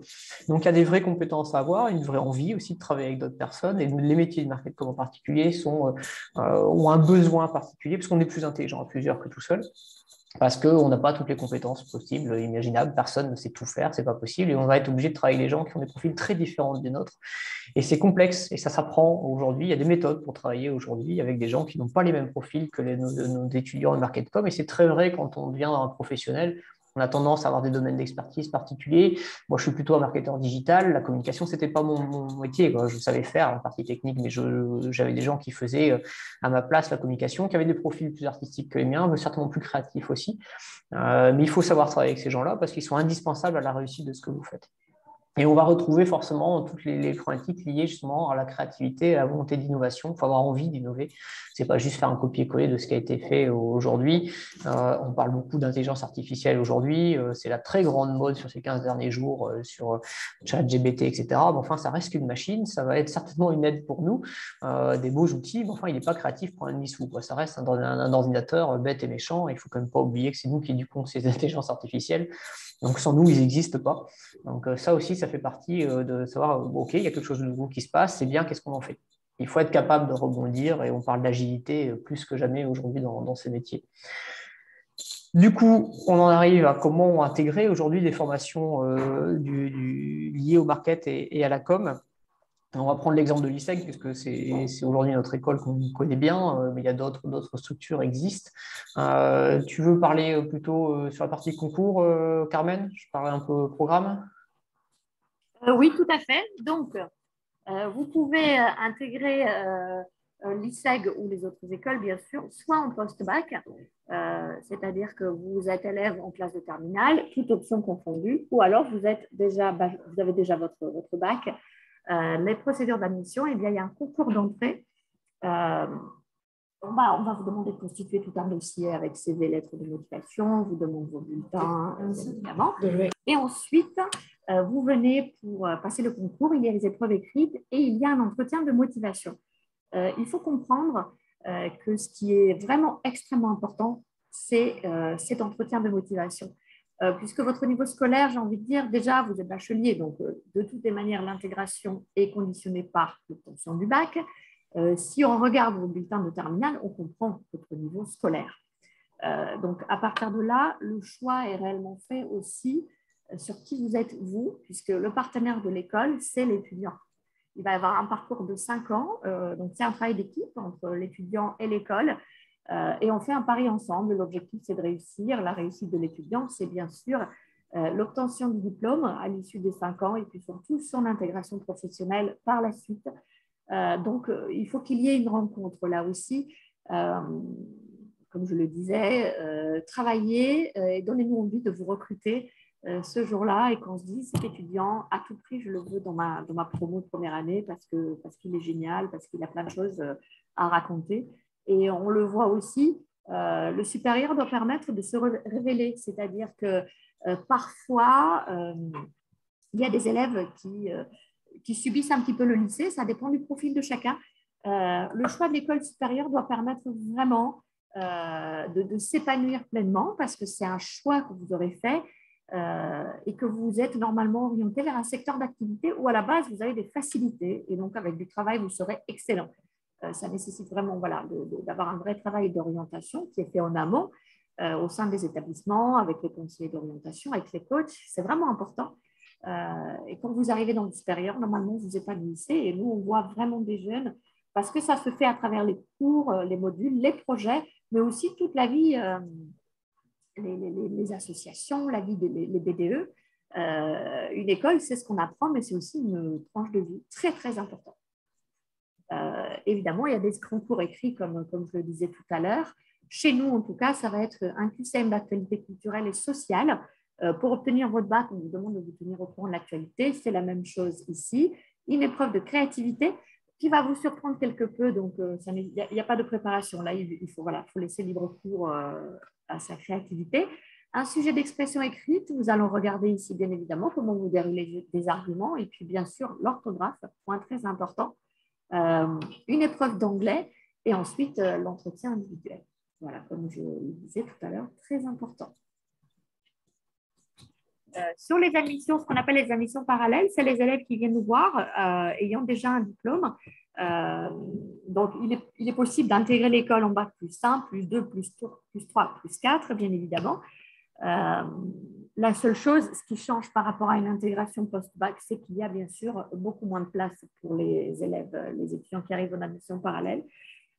Donc, il y a des vraies compétences à avoir, une vraie envie aussi de travailler avec d'autres personnes. Et les métiers de marketing en particulier ont un besoin particulier parce qu'on est plus intelligent à plusieurs que tout seul. Parce qu'on n'a pas toutes les compétences possibles, imaginables. Personne ne sait tout faire, c'est pas possible. Et on va être obligé de travailler avec des gens qui ont des profils très différents des nôtres. Et c'est complexe et ça s'apprend aujourd'hui. Il y a des méthodes pour travailler aujourd'hui avec des gens qui n'ont pas les mêmes profils que nos étudiants en market-com. Et c'est très vrai quand on devient un professionnel. On a tendance à avoir des domaines d'expertise particuliers. Moi, je suis plutôt un marketeur digital. La communication, c'était pas mon métier, quoi. Je savais faire la partie technique, mais j'avais des gens qui faisaient à ma place la communication, qui avaient des profils plus artistiques que les miens, mais certainement plus créatifs aussi. Mais il faut savoir travailler avec ces gens-là parce qu'ils sont indispensables à la réussite de ce que vous faites. Et on va retrouver forcément toutes les problématiques liées justement à la créativité, à la volonté d'innovation. Il faut avoir envie d'innover. C'est pas juste faire un copier-coller de ce qui a été fait aujourd'hui. On parle beaucoup d'intelligence artificielle aujourd'hui. C'est la très grande mode sur ces 15 derniers jours sur ChatGPT, etc. Mais enfin, ça reste qu'une machine. Ça va être certainement une aide pour nous, des beaux outils. Mais enfin, il n'est pas créatif pour un demi-sou. Ça reste un ordinateur bête et méchant. Il ne faut quand même pas oublier que c'est nous qui éduquons ces intelligences artificielles. Donc, sans nous, ils n'existent pas. Donc, ça aussi, ça fait partie de savoir, OK, il y a quelque chose de nouveau qui se passe, c'est bien, qu'est-ce qu'on en fait? Il faut être capable de rebondir et on parle d'agilité plus que jamais aujourd'hui dans ces métiers. Du coup, on en arrive à comment intégrer aujourd'hui des formations liées au market et à la com. On va prendre l'exemple de l'ISEG, puisque c'est aujourd'hui notre école qu'on connaît bien, mais il y a d'autres structures existent. Tu veux parler plutôt sur la partie concours, Carmen? Je parlais un peu programme.
Oui, tout à fait. Donc, vous pouvez intégrer l'ISEG ou les autres écoles, bien sûr, soit en post-bac, c'est-à-dire que vous êtes élève en classe de terminale, toute option confondue, ou alors vous avez déjà votre bac. Les procédures d'admission, eh bien, il y a un concours d'entrée. On va vous demander de constituer tout un dossier avec CV, lettres de motivation, on vous demande vos bulletins, évidemment. Et ensuite, vous venez pour passer le concours, il y a les épreuves écrites et il y a un entretien de motivation. Il faut comprendre que ce qui est vraiment extrêmement important, c'est cet entretien de motivation. Puisque votre niveau scolaire, j'ai envie de dire, déjà, vous êtes bachelier, donc de toutes les manières, l'intégration est conditionnée par l'obtention du bac. Si on regarde vos bulletins de terminale, on comprend votre niveau scolaire. Donc, à partir de là, le choix est réellement fait aussi sur qui vous êtes vous, puisque le partenaire de l'école, c'est l'étudiant. Il va y avoir un parcours de 5 ans, donc c'est un travail d'équipe entre l'étudiant et l'école, et on fait un pari ensemble. L'objectif, c'est de réussir. La réussite de l'étudiant, c'est bien sûr l'obtention du diplôme à l'issue des 5 ans et puis surtout son intégration professionnelle par la suite. Donc, il faut qu'il y ait une rencontre là aussi. Comme je le disais, travaillez et donnez-nous envie de vous recruter ce jour-là et qu'on se dise, cet étudiant, à tout prix, je le veux dans ma promo de première année parce qu'il est génial, parce qu'il a plein de choses à raconter. Et on le voit aussi, le supérieur doit permettre de se révéler, c'est-à-dire que parfois, il y a des élèves qui subissent un petit peu le lycée, ça dépend du profil de chacun. Le choix de l'école supérieure doit permettre vraiment de s'épanouir pleinement parce que c'est un choix que vous aurez fait et que vous êtes normalement orienté vers un secteur d'activité où à la base, vous avez des facilités et donc avec du travail, vous serez excellent. Ça nécessite vraiment voilà, d'avoir un vrai travail d'orientation qui est fait en amont au sein des établissements, avec les conseillers d'orientation, avec les coachs. C'est vraiment important. Et quand vous arrivez dans le supérieur, normalement, vous épanouissez. Et nous, on voit vraiment des jeunes parce que ça se fait à travers les cours, les modules, les projets, mais aussi toute la vie, les associations, la vie des BDE. Une école, c'est ce qu'on apprend, mais c'est aussi une tranche de vie très, très importante. Évidemment, il y a des concours écrits, comme je le disais tout à l'heure. Chez nous, en tout cas, ça va être un QCM d'actualité culturelle et sociale. Pour obtenir votre bac, on vous demande de vous tenir au courant de l'actualité. C'est la même chose ici. Une épreuve de créativité qui va vous surprendre quelque peu. Donc, il n'y a pas de préparation. Là, il faut laisser libre cours à sa créativité. Un sujet d'expression écrite. Nous allons regarder ici, bien évidemment, comment vous déroulez des arguments. Et puis, bien sûr, l'orthographe, point très important. Une épreuve d'anglais et ensuite l'entretien individuel. Voilà, comme je le disais tout à l'heure, très important. Sur les admissions, ce qu'on appelle les admissions parallèles, c'est les élèves qui viennent nous voir ayant déjà un diplôme. Donc, il est possible d'intégrer l'école en bac +1, +2, +3, +4, bien évidemment. La seule chose, ce qui change par rapport à une intégration post-bac, c'est qu'il y a bien sûr beaucoup moins de place pour les élèves, les étudiants qui arrivent en admission parallèle.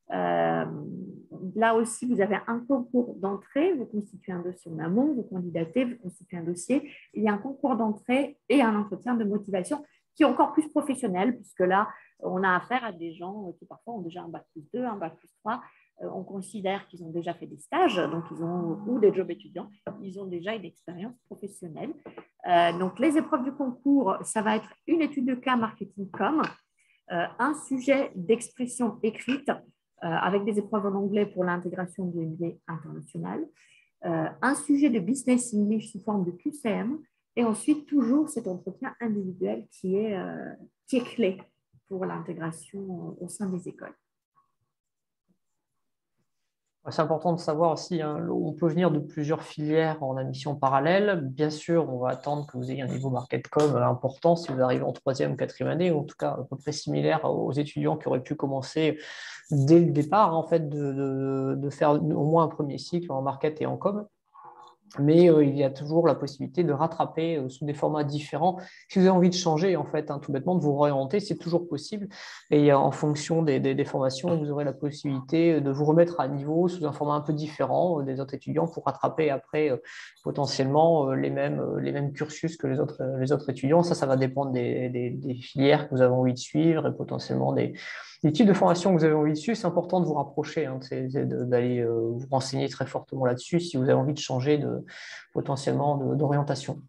Là aussi, vous avez un concours d'entrée, vous constituez un dossier en amont, vous candidatez, vous constituez un dossier. Il y a un concours d'entrée et un entretien de motivation qui est encore plus professionnel, puisque là, on a affaire à des gens qui parfois ont déjà un bac +2, un bac +3. On considère qu'ils ont déjà fait des stages, donc ou des jobs étudiants, ils ont déjà une expérience professionnelle. Donc, les épreuves du concours, ça va être une étude de cas marketing com, un sujet d'expression écrite avec des épreuves en anglais pour l'intégration du MBA international, un sujet de business English sous forme de QCM, et ensuite toujours cet entretien individuel qui est clé pour l'intégration au sein des écoles.
C'est important de savoir aussi, hein, on peut venir de plusieurs filières en admission parallèle. Bien sûr, on va attendre que vous ayez un niveau market.com important si vous arrivez en 3e ou 4e année, ou en tout cas à peu près similaire aux étudiants qui auraient pu commencer dès le départ, en fait, de faire au moins un premier cycle en market et en com. Mais il y a toujours la possibilité de rattraper sous des formats différents. Si vous avez envie de changer, en fait, hein, tout bêtement, de vous réorienter, c'est toujours possible. Et en fonction des formations, vous aurez la possibilité de vous remettre à niveau sous un format un peu différent des autres étudiants pour rattraper après potentiellement les mêmes cursus que les autres étudiants. Ça va dépendre des filières que vous avez envie de suivre et potentiellement des types de formations que vous avez envie de suivre. C'est important de vous rapprocher, hein, d'aller vous renseigner très fortement là-dessus si vous avez envie de changer potentiellement d'orientation.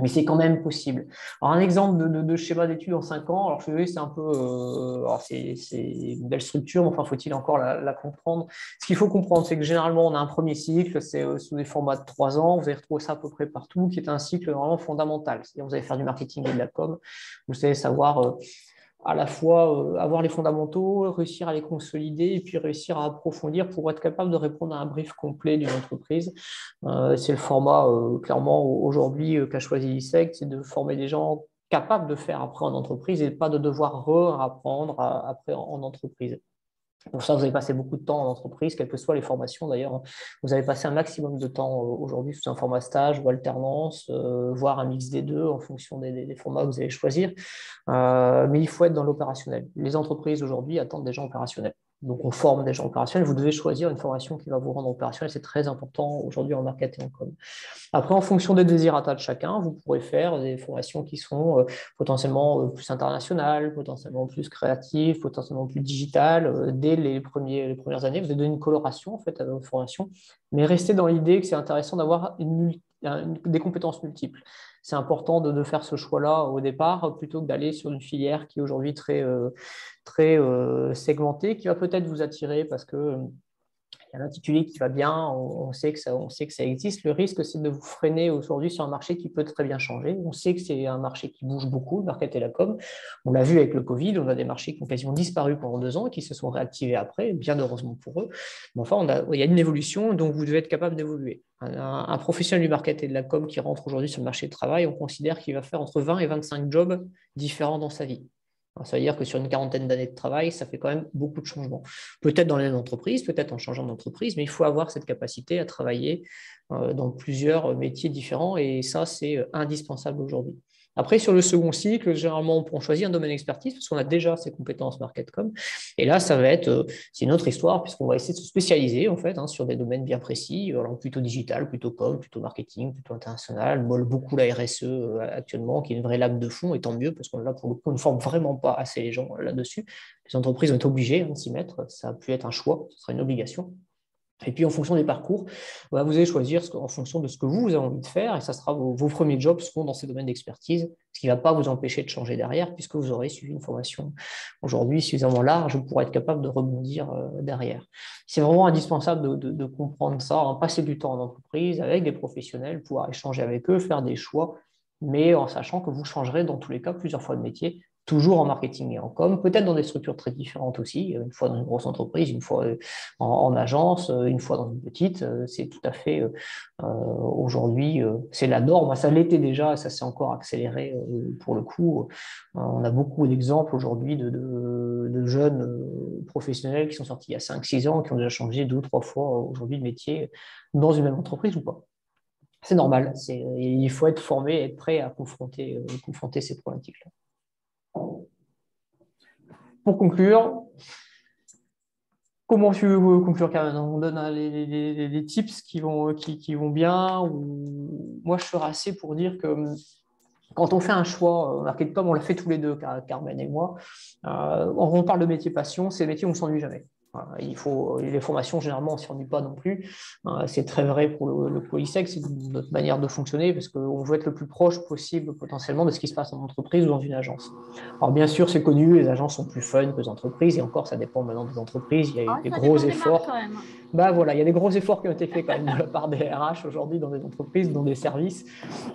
Mais c'est quand même possible. Alors, un exemple de schéma d'études en 5 ans, alors je vais, c'est un peu, c'est une belle structure, mais enfin, faut-il encore la comprendre. Ce qu'il faut comprendre, c'est que généralement, on a un premier cycle, c'est sous des formats de 3 ans, vous allez retrouver ça à peu près partout, qui est un cycle vraiment fondamental. C'est-à-dire, vous allez faire du marketing et de la com, vous allez savoir à la fois avoir les fondamentaux, réussir à les consolider et puis réussir à approfondir pour être capable de répondre à un brief complet d'une entreprise. C'est le format, clairement, aujourd'hui qu'a choisi l'ISEC, c'est de former des gens capables de faire après en entreprise et pas de devoir apprendre après en entreprise. Pour ça, vous avez passé beaucoup de temps en entreprise, quelles que soient les formations d'ailleurs. Vous avez passé un maximum de temps aujourd'hui sous un format stage ou alternance, voire un mix des deux en fonction des formats que vous allez choisir. Mais il faut être dans l'opérationnel. Les entreprises aujourd'hui attendent des gens opérationnels. Donc, on forme des gens opérationnels. Vous devez choisir une formation qui va vous rendre opérationnel. C'est très important aujourd'hui en marketing et en com. Après, en fonction des désirata de chacun, vous pourrez faire des formations qui sont potentiellement plus internationales, potentiellement plus créatives, potentiellement plus digitales. Dès les premières années, vous allez donner une coloration en fait, à votre formation, mais restez dans l'idée que c'est intéressant d'avoir des compétences multiples. C'est important de faire ce choix-là au départ plutôt que d'aller sur une filière qui est aujourd'hui très segmentée, qui va peut-être vous attirer parce que il y a l'intitulé qui va bien, on sait que ça existe. Le risque, c'est de vous freiner aujourd'hui sur un marché qui peut très bien changer. On sait que c'est un marché qui bouge beaucoup, le market et la com. On l'a vu avec le Covid, on a des marchés qui ont quasiment disparu pendant 2 ans et qui se sont réactivés après, bien heureusement pour eux. Mais enfin, il y a une évolution, donc vous devez être capable d'évoluer. Un professionnel du market et de la com qui rentre aujourd'hui sur le marché du travail, on considère qu'il va faire entre 20 et 25 jobs différents dans sa vie. Alors, ça veut dire que sur une quarantaine d'années de travail, ça fait quand même beaucoup de changements. Peut-être dans la même entreprise, peut-être en changeant d'entreprise, mais il faut avoir cette capacité à travailler dans plusieurs métiers différents et ça, c'est indispensable aujourd'hui. Après, sur le second cycle, généralement, on choisit un domaine d'expertise parce qu'on a déjà ses compétences market-com. Et là, ça va être, c'est une autre histoire puisqu'on va essayer de se spécialiser en fait sur des domaines bien précis, alors plutôt digital, plutôt com, plutôt marketing, plutôt international. On vole beaucoup la RSE actuellement, qui est une vraie lame de fond, et tant mieux parce qu'on là pour le coup, on ne forme vraiment pas assez les gens là-dessus. Les entreprises vont être obligées de s'y mettre. Ça a pu être un choix, ce sera une obligation. Et puis, en fonction des parcours, vous allez choisir en fonction de ce que vous avez envie de faire, et ça sera vos premiers jobs seront dans ces domaines d'expertise, ce qui ne va pas vous empêcher de changer derrière, puisque vous aurez suivi une formation aujourd'hui suffisamment large pour être capable de rebondir derrière. C'est vraiment indispensable de comprendre ça, passer du temps en entreprise avec des professionnels, pouvoir échanger avec eux, faire des choix, mais en sachant que vous changerez dans tous les cas plusieurs fois de métier, toujours en marketing et en com, peut-être dans des structures très différentes aussi, une fois dans une grosse entreprise, une fois en agence, une fois dans une petite, c'est tout à fait aujourd'hui, c'est la norme. Ça l'était déjà, ça s'est encore accéléré pour le coup. On a beaucoup d'exemples aujourd'hui de jeunes professionnels qui sont sortis il y a 5-6 ans, qui ont déjà changé 2 ou 3 fois aujourd'hui de métier dans une même entreprise ou pas. C'est normal, il faut être formé et être prêt à confronter ces problématiques-là. Pour conclure, comment tu veux conclure, Karen? On donne les tips qui vont bien. Moi, je serais assez pour dire que quand on fait un choix market com, on l'a fait tous les deux, Carmen et moi. On parle de métier passion, c'est le métier où on ne s'ennuie jamais. Les formations, généralement, on ne s'y ennuie pas non plus. C'est très vrai pour le Polysec, c'est notre manière de fonctionner parce qu'on veut être le plus proche possible potentiellement de ce qui se passe en entreprise ou dans une agence. Alors bien sûr, c'est connu, les agences sont plus fun que les entreprises et encore, ça dépend maintenant des entreprises. Il y a eu des gros efforts.
Quand même.
Voilà, il y a des gros efforts qui ont été faits quand même de la part des RH aujourd'hui dans des entreprises, dans des services.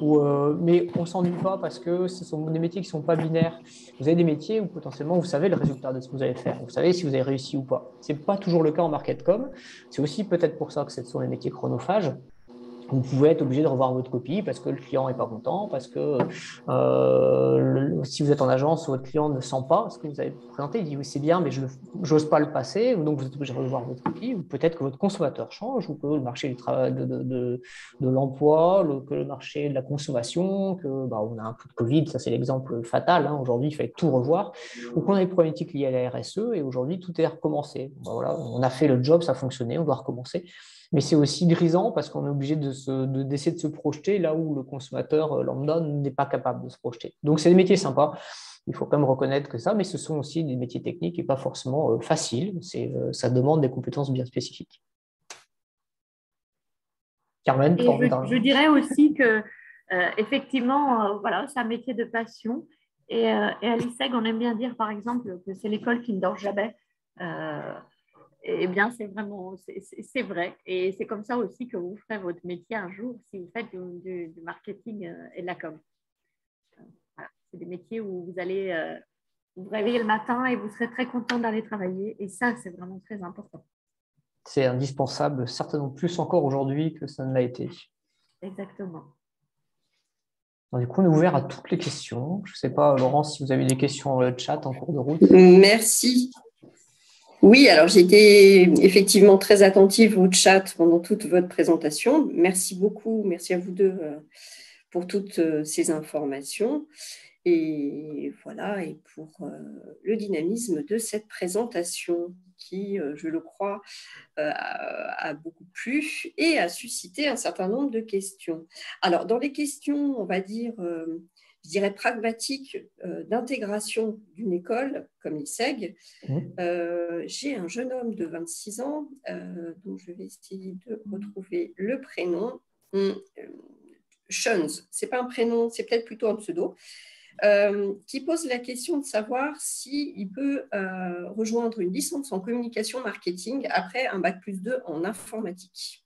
Mais on ne s'ennuie pas parce que ce sont des métiers qui ne sont pas binaires. Vous avez des métiers où potentiellement vous savez le résultat de ce que vous allez faire. Vous savez si vous avez réussi ou pas. Ce n'est pas toujours le cas en market-com. C'est aussi peut-être pour ça que ce sont les métiers chronophages. Vous pouvez être obligé de revoir votre copie parce que le client n'est pas content, parce que si vous êtes en agence, votre client ne sent pas ce que vous avez présenté, il dit oui c'est bien mais je n'ose pas le passer, donc vous êtes obligé de revoir votre copie, ou peut-être que votre consommateur change, ou que le marché du travail, de l'emploi, que le marché de la consommation, on a un peu de Covid, ça c'est l'exemple fatal, aujourd'hui il fallait tout revoir, ou qu'on a des problématiques liées à la RSE et aujourd'hui tout est recommencé. Voilà, on a fait le job, ça a fonctionné, on doit recommencer. Mais c'est aussi grisant parce qu'on est obligé d'essayer de se projeter là où le consommateur lambda n'est pas capable de se projeter. Donc, c'est des métiers sympas. Il faut quand même reconnaître que ça, mais ce sont aussi des métiers techniques et pas forcément faciles. Ça demande des compétences bien spécifiques. Carmen,
je dirais aussi que effectivement, voilà, c'est un métier de passion. Et à l'ISEG, on aime bien dire, par exemple, que c'est l'école qui ne dort jamais. Eh bien, c'est vraiment, c'est vrai. Et c'est comme ça aussi que vous ferez votre métier un jour si vous faites du marketing et de la com. Voilà. C'est des métiers où vous allez vous réveiller le matin et vous serez très content d'aller travailler. Et ça, c'est vraiment très important.
C'est indispensable, certainement plus encore aujourd'hui que ça ne l'a été.
Exactement.
Alors, du coup, on est ouvert à toutes les questions. Je ne sais pas, Laurence, si vous avez des questions dans le chat en cours de route.
Merci. Oui, alors j'ai été effectivement très attentive au chat pendant toute votre présentation. Merci beaucoup, merci à vous deux pour toutes ces informations. Et voilà, et pour le dynamisme de cette présentation qui, je le crois, a beaucoup plu et a suscité un certain nombre de questions. Alors, dans les questions, on va dire, je dirais pragmatiques d'intégration d'une école comme l'ISEG, j'ai un jeune homme de 26 ans, dont je vais essayer de retrouver le prénom. Shuns, ce n'est pas un prénom, c'est peut-être plutôt un pseudo. qui pose la question de savoir s'il peut rejoindre une licence en communication marketing après un bac+2 en informatique.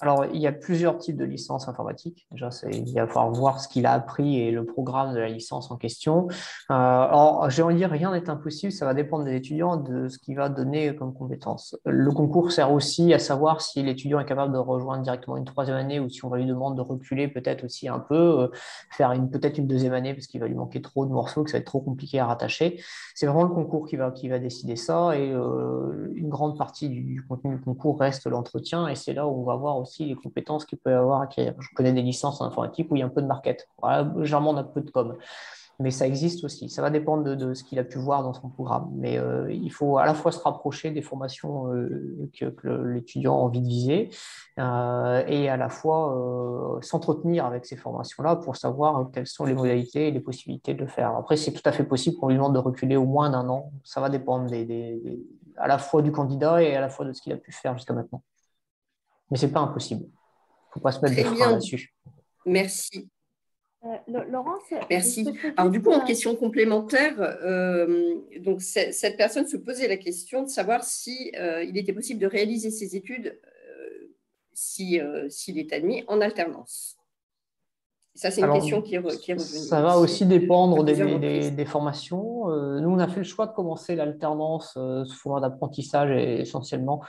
Alors, il y a plusieurs types de licences informatiques. Déjà, il va falloir voir ce qu'il a appris et le programme de la licence en question. Alors, j'ai envie de dire, rien n'est impossible. Ça va dépendre des étudiants, de ce qu'il va donner comme compétences. Le concours sert aussi à savoir si l'étudiant est capable de rejoindre directement une troisième année ou si on va lui demander de reculer peut-être aussi un peu, faire peut-être une deuxième année parce qu'il va lui manquer trop de morceaux, que ça va être trop compliqué à rattacher. C'est vraiment le concours qui va décider ça et une grande partie du contenu du concours reste l'entretien et c'est là où on va voir aussi les compétences qu'il peut y avoir à acquérir. Je connais des licences en informatique où il y a un peu de market. Voilà, généralement, on a peu de com. Mais ça existe aussi. Ça va dépendre de ce qu'il a pu voir dans son programme. Mais il faut à la fois se rapprocher des formations que l'étudiant a envie de viser et à la fois s'entretenir avec ces formations-là pour savoir quelles sont les modalités et les possibilités de le faire. Après, c'est tout à fait possible qu'on lui demande de reculer au moins d'un an. Ça va dépendre à la fois du candidat et à la fois de ce qu'il a pu faire jusqu'à maintenant. Mais ce n'est pas impossible. Il ne faut pas se mettre de frein là-dessus.
Merci.
Laurence,
merci. Alors du coup, en question complémentaire, donc cette personne se posait la question de savoir si il était possible de réaliser ses études s'il est admis en alternance. Ça, c'est une question qui est revenue.
Ça va aussi dépendre des formations. Nous, on a fait le choix de commencer l'alternance sous format d'apprentissage essentiellement,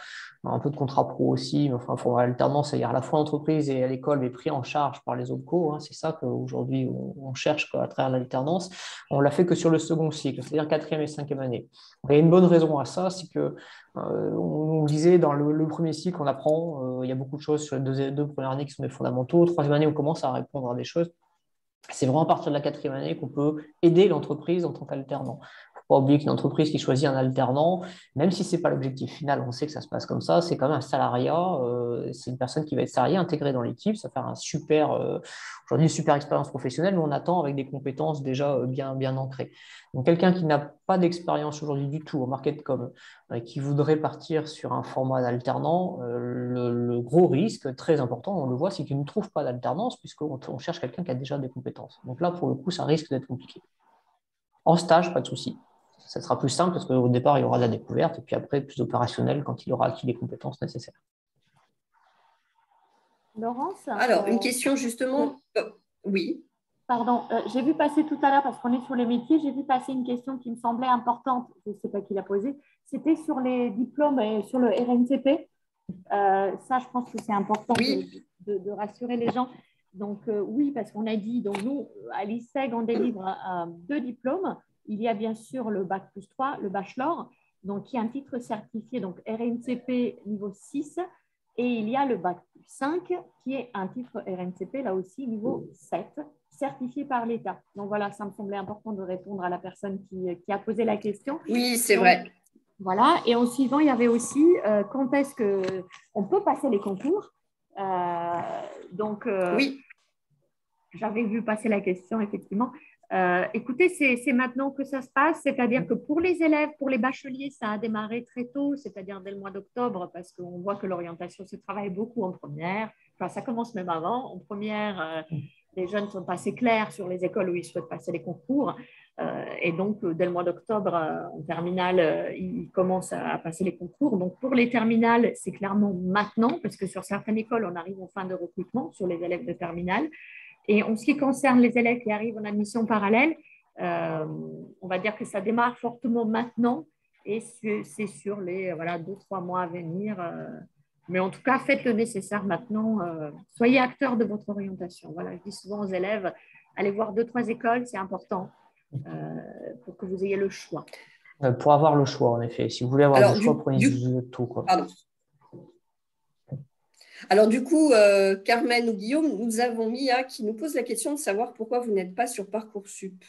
un peu de contrat pro aussi, mais enfin, format alternance, c'est-à-dire à la fois l'entreprise et à l'école, mais pris en charge par les OPCO. Hein, c'est ça qu'aujourd'hui, on cherche à travers l'alternance. On l'a fait que sur le second cycle, c'est-à-dire quatrième et cinquième année. Il y a une bonne raison à ça, c'est que on disait dans le premier cycle, on apprend, il y a beaucoup de choses sur les deux premières années qui sont des fondamentaux. Troisième année, on commence à répondre à des choses. C'est vraiment à partir de la quatrième année qu'on peut aider l'entreprise en tant qu'alternant. Il ne faut pas oublier qu'une entreprise qui choisit un alternant, même si ce n'est pas l'objectif final, on sait que ça se passe comme ça, c'est quand même un salariat, c'est une personne qui va être salariée, intégrée dans l'équipe, ça va faire aujourd'hui une super expérience professionnelle, mais on attend avec des compétences déjà bien ancrées. Donc quelqu'un qui n'a pas d'expérience aujourd'hui du tout en market-com, qui voudrait partir sur un format d'alternant, le gros risque très important, on le voit, c'est qu'il ne trouve pas d'alternance puisqu'on cherche quelqu'un qui a déjà des compétences. Donc là, pour le coup, ça risque d'être compliqué. En stage, pas de souci. Ça sera plus simple parce qu'au départ, il y aura de la découverte et puis après, plus opérationnel quand il aura acquis les compétences nécessaires.
Laurence?
Alors, une question justement. Oui.
Pardon, j'ai vu passer tout à l'heure, parce qu'on est sur les métiers, j'ai vu passer une question qui me semblait importante, je ne sais pas qui l'a posée, c'était sur les diplômes et sur le RNCP. Ça, je pense que c'est important de rassurer les gens. Donc, oui, parce qu'on a dit, donc nous, à l'ISEG, on délivre 2 diplômes. Il y a bien sûr le Bac+3, le bachelor, donc qui est un titre certifié, donc RNCP niveau 6, et il y a le Bac+5, qui est un titre RNCP, là aussi, niveau 7, certifié par l'État. Donc voilà, ça me semblait important de répondre à la personne qui a posé la question.
Oui, c'est vrai.
Voilà, et en suivant, il y avait aussi quand est-ce qu'on peut passer les concours. Oui. J'avais vu passer la question, effectivement. Écoutez, c'est maintenant que ça se passe, c'est-à-dire que pour les élèves, pour les bacheliers, ça a démarré très tôt, c'est-à-dire dès le mois d'octobre, parce qu'on voit que l'orientation se travaille beaucoup en première. Enfin, ça commence même avant. En première, les jeunes sont assez clairs sur les écoles où ils souhaitent passer les concours. Et donc, dès le mois d'octobre, en terminale, ils commencent à passer les concours. Donc, pour les terminales, c'est clairement maintenant, parce que sur certaines écoles, on arrive en fin de recrutement sur les élèves de terminale. Et en ce qui concerne les élèves qui arrivent en admission parallèle, on va dire que ça démarre fortement maintenant et c'est sur les 2-3 mois à venir. Mais en tout cas, faites le nécessaire maintenant. Soyez acteurs de votre orientation. Voilà, je dis souvent aux élèves, allez voir 2-3 écoles, c'est important pour que vous ayez le choix.
Pour avoir le choix, en effet. Si vous voulez avoir le choix, prenez tout.
Pardon. Alors du coup, Carmen ou Guillaume, nous avons Mia qui nous pose la question de savoir pourquoi vous n'êtes pas sur Parcoursup.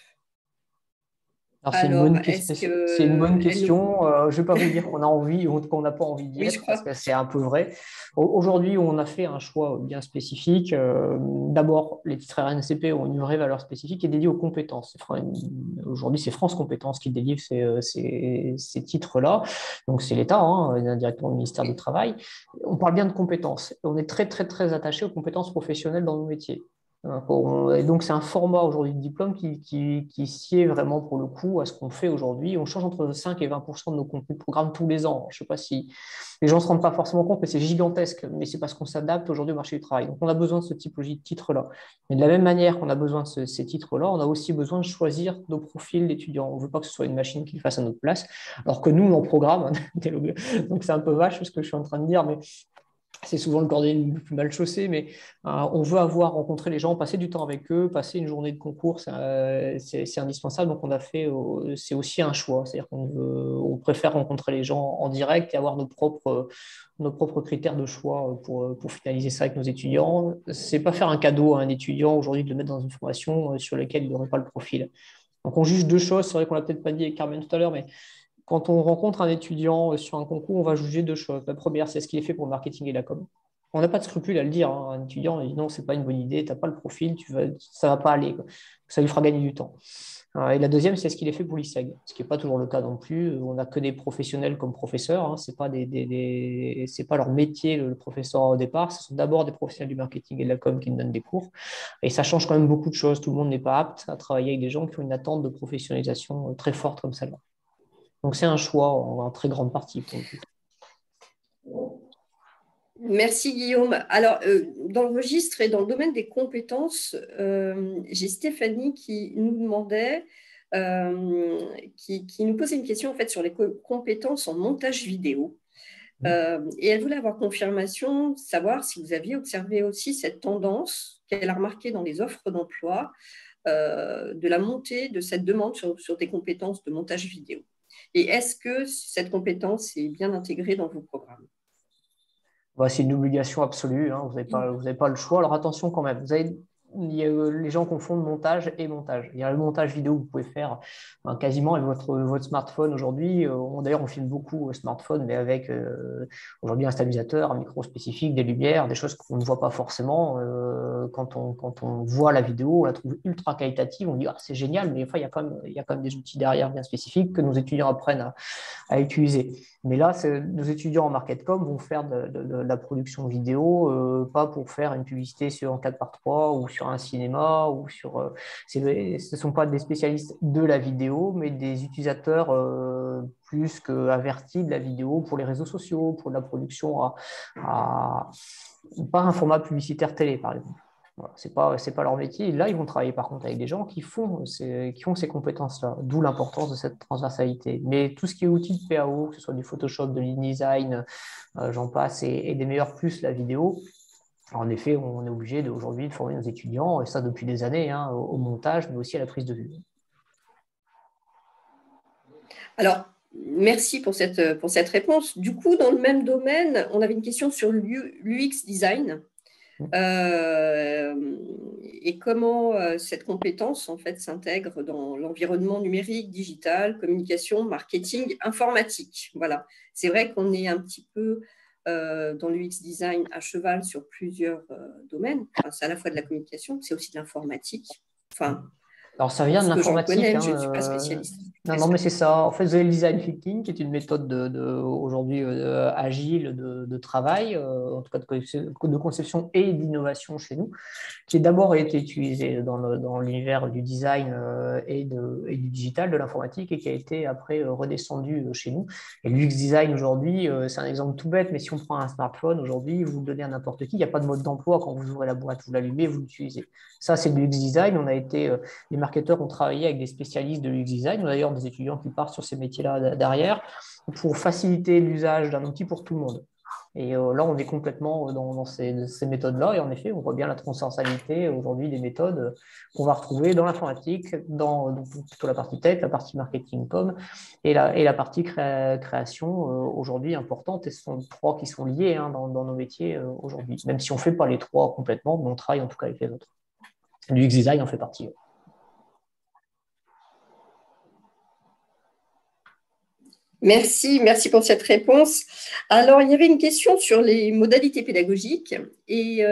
C'est une bonne question. Je ne vais pas vous dire qu'on a envie ou qu'on n'a pas envie d'y être, parce que c'est un peu vrai. Aujourd'hui, on a fait un choix bien spécifique. D'abord, les titres RNCP ont une vraie valeur spécifique et dédiée aux compétences. Aujourd'hui, c'est France Compétences qui délivre ces titres-là. Donc, c'est l'État, directement le ministère du Travail. On parle bien de compétences. On est très, très, très attaché aux compétences professionnelles dans nos métiers. Et donc, c'est un format aujourd'hui de diplôme qui sied vraiment pour le coup à ce qu'on fait aujourd'hui. On change entre 5 et 20% de nos contenus de programme tous les ans. Je ne sais pas si les gens ne se rendent pas forcément compte, mais c'est gigantesque. Mais c'est parce qu'on s'adapte aujourd'hui au marché du travail. Donc, on a besoin de ce typologie de titres-là. Mais de la même manière qu'on a besoin de ces titres-là, on a aussi besoin de choisir nos profils d'étudiants. On ne veut pas que ce soit une machine qui le fasse à notre place, alors que nous, on programme. Donc, c'est un peu vache ce que je suis en train de dire, mais c'est souvent le cordonnier le plus mal chaussé, mais on veut avoir rencontré les gens, passer du temps avec eux, passer une journée de concours, c'est indispensable. Donc, c'est aussi un choix. C'est-à-dire on préfère rencontrer les gens en direct et avoir nos propres critères de choix pour finaliser ça avec nos étudiants. C'est pas faire un cadeau à un étudiant aujourd'hui de le mettre dans une formation sur laquelle il n'aurait pas le profil. Donc, on juge deux choses. C'est vrai qu'on l'a peut-être pas dit avec Carmen tout à l'heure, mais quand on rencontre un étudiant sur un concours, on va juger deux choses. La première, c'est ce qu'il est fait pour le marketing et la com. On n'a pas de scrupule à le dire. Un étudiant, il dit non, ce n'est pas une bonne idée, tu n'as pas le profil, ça ne va pas aller. Ça lui fera gagner du temps. Et la deuxième, c'est ce qu'il est fait pour l'ISEG, ce qui n'est pas toujours le cas non plus. On n'a que des professionnels comme professeurs. Ce n'est pas, c'est pas leur métier, le professeur au départ. Ce sont d'abord des professionnels du marketing et de la com qui nous donnent des cours. Et ça change quand même beaucoup de choses. Tout le monde n'est pas apte à travailler avec des gens qui ont une attente de professionnalisation très forte comme celle-là. Donc, c'est un choix en très grande partie.
Merci Guillaume. Alors, dans le registre et dans le domaine des compétences, j'ai Stéphanie qui nous demandait, qui nous posait une question en fait sur les compétences en montage vidéo. Et elle voulait avoir confirmation, savoir si vous aviez observé aussi cette tendance qu'elle a remarquée dans les offres d'emploi, de la montée de cette demande sur des compétences de montage vidéo. Et est-ce que cette compétence est bien intégrée dans vos programmes?
C'est une obligation absolue, hein. Vous n'avez pas le choix. Alors attention quand même, les gens confondent montage et montage. Il y a le montage vidéo que vous pouvez faire quasiment avec votre smartphone aujourd'hui. D'ailleurs, on filme beaucoup au smartphone, mais avec aujourd'hui un stabilisateur, un micro spécifique, des lumières, des choses qu'on ne voit pas forcément. Quand on voit la vidéo, on la trouve ultra qualitative. On dit ah, c'est génial, mais enfin, il y a quand même des outils derrière bien spécifiques que nos étudiants apprennent à utiliser. Mais là, nos étudiants en market-com vont faire de la production vidéo, pas pour faire une publicité en 4x3 ou sur un cinéma. Ce ne sont pas des spécialistes de la vidéo, mais des utilisateurs plus qu'avertis de la vidéo pour les réseaux sociaux, pour la production pas un format publicitaire télé, par exemple. Voilà, c'est pas leur métier. Là, ils vont travailler par contre avec des gens qui ont ces compétences-là, d'où l'importance de cette transversalité. Mais tout ce qui est outils de PAO, que ce soit du Photoshop, de l'InDesign, j'en passe, et des meilleurs plus la vidéo, en effet, on est obligé aujourd'hui de former nos étudiants, et ça depuis des années, hein, au montage, mais aussi à la prise de vue.
Alors, merci pour cette réponse. Du coup, dans le même domaine, on avait une question sur l'UX design. Et comment cette compétence en fait s'intègre dans l'environnement numérique, digital, communication, marketing, informatique. Voilà, c'est vrai qu'on est un petit peu dans l'UX design à cheval sur plusieurs domaines. Enfin, c'est à la fois de la communication, c'est aussi de l'informatique. Enfin,
alors, ça vient de l'informatique.
Je ne suis pas spécialiste.
Non, mais c'est ça. En fait, vous avez le design thinking, qui est une méthode aujourd'hui agile de travail, en tout cas de conception et d'innovation chez nous, qui a d'abord été utilisée dans l'univers du design et du digital, de l'informatique, et qui a été après redescendu chez nous. Et l'UX design aujourd'hui, c'est un exemple tout bête, mais si on prend un smartphone aujourd'hui, vous le donnez à n'importe qui, il n'y a pas de mode d'emploi. Quand vous ouvrez la boîte, vous l'allumez, vous l'utilisez. Ça, c'est de l'UX design. Les marketeurs ont travaillé avec des spécialistes de l'UX design. On a d'ailleurs des étudiants qui partent sur ces métiers-là derrière pour faciliter l'usage d'un outil pour tout le monde. Et là, on est complètement dans ces méthodes-là. Et en effet, on voit bien la transversalité aujourd'hui des méthodes qu'on va retrouver dans l'informatique, donc plutôt la partie tech, la partie marketing com et la partie création aujourd'hui importante. Et ce sont trois qui sont liés dans nos métiers aujourd'hui. Même si on ne fait pas les trois complètement, mais on travaille en tout cas avec les autres. L'UX design en fait partie.
Merci pour cette réponse. Alors, il y avait une question sur les modalités pédagogiques et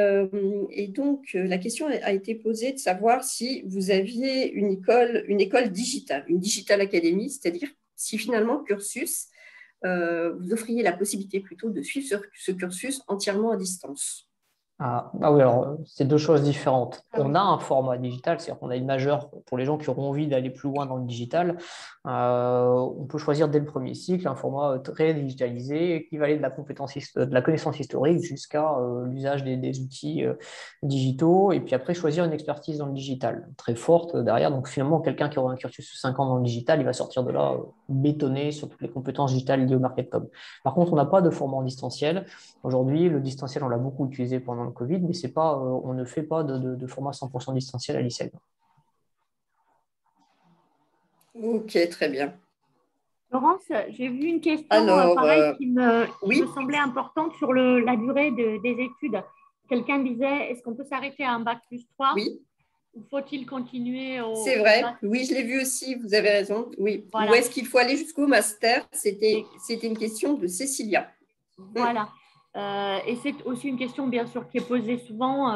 donc la question a été posée de savoir si vous aviez une école digitale, une digital academy, c'est-à-dire si finalement cursus, vous offriez la possibilité plutôt de suivre ce cursus entièrement à distance.
Oui, alors c'est deux choses différentes.
Ah
On
oui.
a un format digital, c'est-à-dire qu'on a une majeure pour les gens qui auront envie d'aller plus loin dans le digital. On peut choisir dès le premier cycle un format très digitalisé qui va aller de la compétence, de la connaissance historique jusqu'à l'usage des outils digitaux. Et puis après, choisir une expertise dans le digital très forte derrière. Donc finalement, quelqu'un qui aura un cursus de 5 ans dans le digital, il va sortir de là bétonné sur toutes les compétences digitales liées au market-com. Par contre, on n'a pas de format en distanciel. Aujourd'hui, le distanciel, on l'a beaucoup utilisé pendant le Covid, mais c'est pas, on ne fait pas de format 100% distanciel à l'ICEG.
Ok, très bien.
Laurence, j'ai vu une question
Alors,
pareil qui me
oui,
semblait importante sur la durée des études. Quelqu'un disait, est-ce qu'on peut s'arrêter à un bac plus 3
oui,
ou faut-il continuer
c'est
au bac?
vrai. Oui, je l'ai vu aussi, vous avez raison. Oui. Ou
Voilà.
est-ce qu'il faut aller jusqu'au master?
Et
C'était une question de Cécilia.
voilà. Et c'est aussi une question, bien sûr, qui est posée souvent,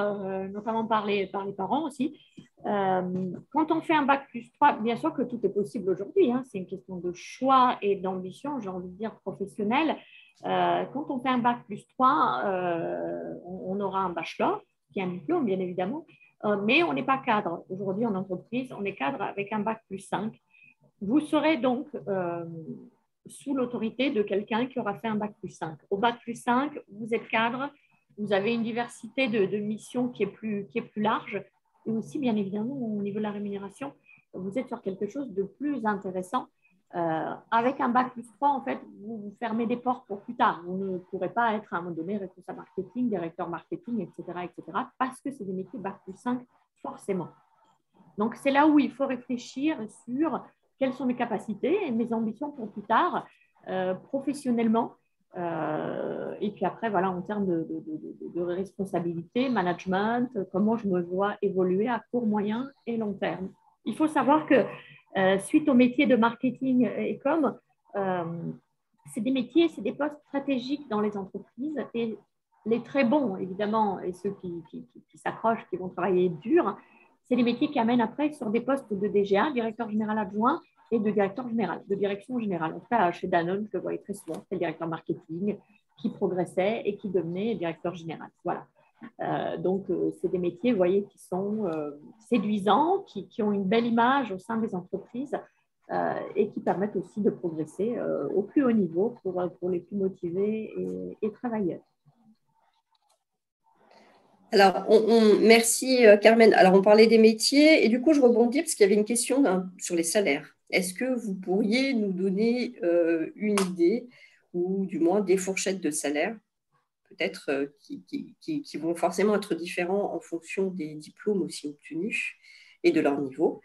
notamment par les parents aussi. Quand on fait un bac plus 3, bien sûr que tout est possible aujourd'hui, hein, c'est une question de choix et d'ambition, j'ai envie de dire professionnelle. Quand on fait un bac plus 3, on aura un bachelor, qui est un diplôme, bien évidemment, mais on n'est pas cadre. Aujourd'hui, en entreprise, on est cadre avec un bac plus 5. Vous serez donc sous l'autorité de quelqu'un qui aura fait un bac plus 5. Au bac plus 5, vous êtes cadre, vous avez une diversité de missions qui est plus large, et aussi, bien évidemment, au niveau de la rémunération, vous êtes sur quelque chose de plus intéressant. Avec un bac plus 3, en fait, vous fermez des portes pour plus tard. Vous ne pourrez pas être à un moment donné responsable marketing, directeur marketing, etc., parce que c'est des métiers bac plus 5, forcément. Donc, c'est là où il faut réfléchir sur quelles sont mes capacités et mes ambitions pour plus tard, professionnellement. Et puis après, voilà, en termes de responsabilité, management, comment je me vois évoluer à court, moyen et long terme. Il faut savoir que suite au métier de marketing et com, c'est des métiers, c'est des postes stratégiques dans les entreprises et les très bons, évidemment, et ceux qui s'accrochent, qui vont travailler dur, c'est les métiers qui amènent après sur des postes de DGA, directeur général adjoint, et de directeur général, de direction générale. En tout cas, chez Danone, je le voyais très souvent, c'est le directeur marketing qui progressait et qui devenait directeur général. Voilà. Donc, c'est des métiers, vous voyez, qui sont séduisants, qui ont une belle image au sein des entreprises et qui permettent aussi de progresser au plus haut niveau pour les plus motivés et travailleurs.
Alors, merci Carmen. Alors, on parlait des métiers et du coup, je rebondis parce qu'il y avait une question sur les salaires. Est-ce que vous pourriez nous donner une idée ou du moins des fourchettes de salaire, peut-être qui vont forcément être différents en fonction des diplômes aussi obtenus et de leur niveau?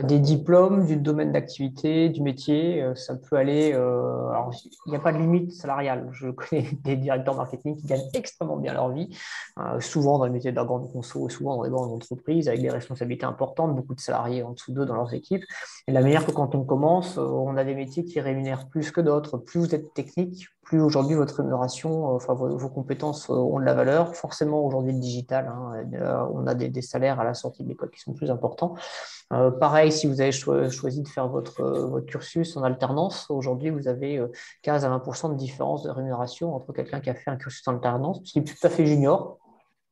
Des diplômes, du domaine d'activité, du métier, ça peut aller. Alors, il n'y a pas de limite salariale. Je connais des directeurs marketing qui gagnent extrêmement bien leur vie, souvent dans les métiers de la grande conso, souvent dans les grandes entreprises, avec des responsabilités importantes, beaucoup de salariés en dessous d'eux dans leurs équipes. Et de la manière que quand on commence, on a des métiers qui rémunèrent plus que d'autres. Plus vous êtes technique, plus aujourd'hui votre rémunération, enfin vos compétences ont de la valeur. Forcément, aujourd'hui, le digital, hein, on a des salaires à la sortie de l'école qui sont plus importants. Pareil, si vous avez choisi de faire votre cursus en alternance, aujourd'hui, vous avez 15 à 20% de différence de rémunération entre quelqu'un qui a fait un cursus en alternance, qui est tout à fait junior.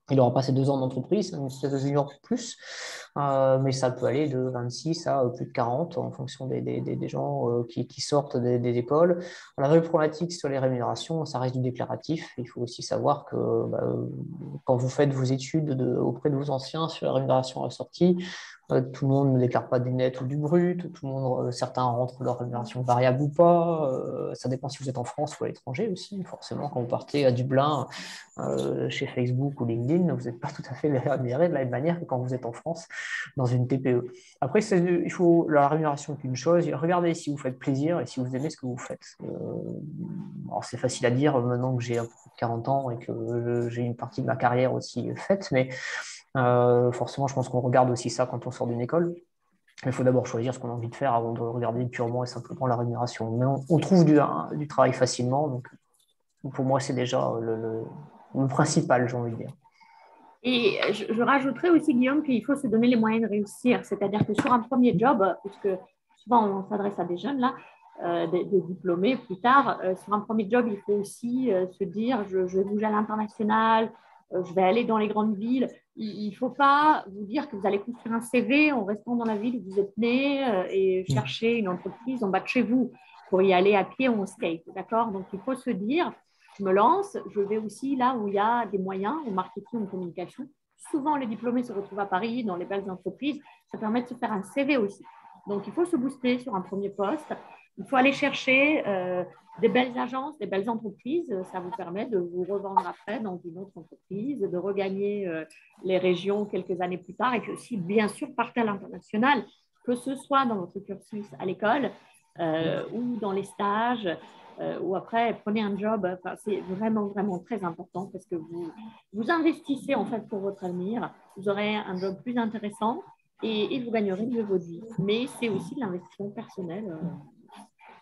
Il aura passé 2 ans d'entreprise, une espèce de junior plus, mais ça peut aller de 26 à plus de 40 en fonction des gens qui sortent des écoles. La vraie problématique sur les rémunérations, ça reste du déclaratif. Il faut aussi savoir que quand vous faites vos études auprès de vos anciens sur la rémunération à la sortie, tout le monde ne déclare pas du net ou du brut, tout le monde, certains rentrent leur rémunération variable ou pas. Ça dépend si vous êtes en France ou à l'étranger aussi. Forcément, quand vous partez à Dublin, chez Facebook ou LinkedIn, vous n'êtes pas tout à fait rémunéré de la même manière que quand vous êtes en France dans une TPE. Après, la rémunération est une chose. Regardez si vous faites plaisir et si vous aimez ce que vous faites. Alors c'est facile à dire maintenant que j'ai un peu plus de 40 ans et que j'ai une partie de ma carrière aussi faite, mais forcément, je pense qu'on regarde aussi ça quand on sort d'une école. Il faut d'abord choisir ce qu'on a envie de faire avant de regarder purement et simplement la rémunération. Mais on trouve du travail facilement, donc pour moi, c'est déjà le principal, j'ai envie de dire.
Et je rajouterais aussi, Guillaume, qu'il faut se donner les moyens de réussir. C'est-à-dire que sur un premier job, puisque souvent on s'adresse à des jeunes là, des diplômés plus tard, sur un premier job, il faut aussi se dire je vais bouger à l'international, je vais aller dans les grandes villes. Il ne faut pas vous dire que vous allez construire un CV en restant dans la ville où vous êtes né et chercher une entreprise en bas de chez vous pour y aller à pied ou en skate, d'accord? Donc, il faut se dire, je me lance, je vais aussi là où il y a des moyens en marketing, en communication. Souvent, les diplômés se retrouvent à Paris, dans les belles entreprises. Ça permet de se faire un CV aussi. Donc, il faut se booster sur un premier poste. Il faut aller chercher des belles agences, des belles entreprises. Ça vous permet de vous revendre après dans une autre entreprise, de regagner les régions quelques années plus tard et puis aussi, bien sûr, partir à l'international, que ce soit dans votre cursus à l'école ou dans les stages ou après, prenez un job. Enfin, c'est vraiment, vraiment très important parce que vous investissez en fait pour votre avenir. Vous aurez un job plus intéressant et vous gagnerez mieux votre vie. Mais c'est aussi de l'investissement personnel.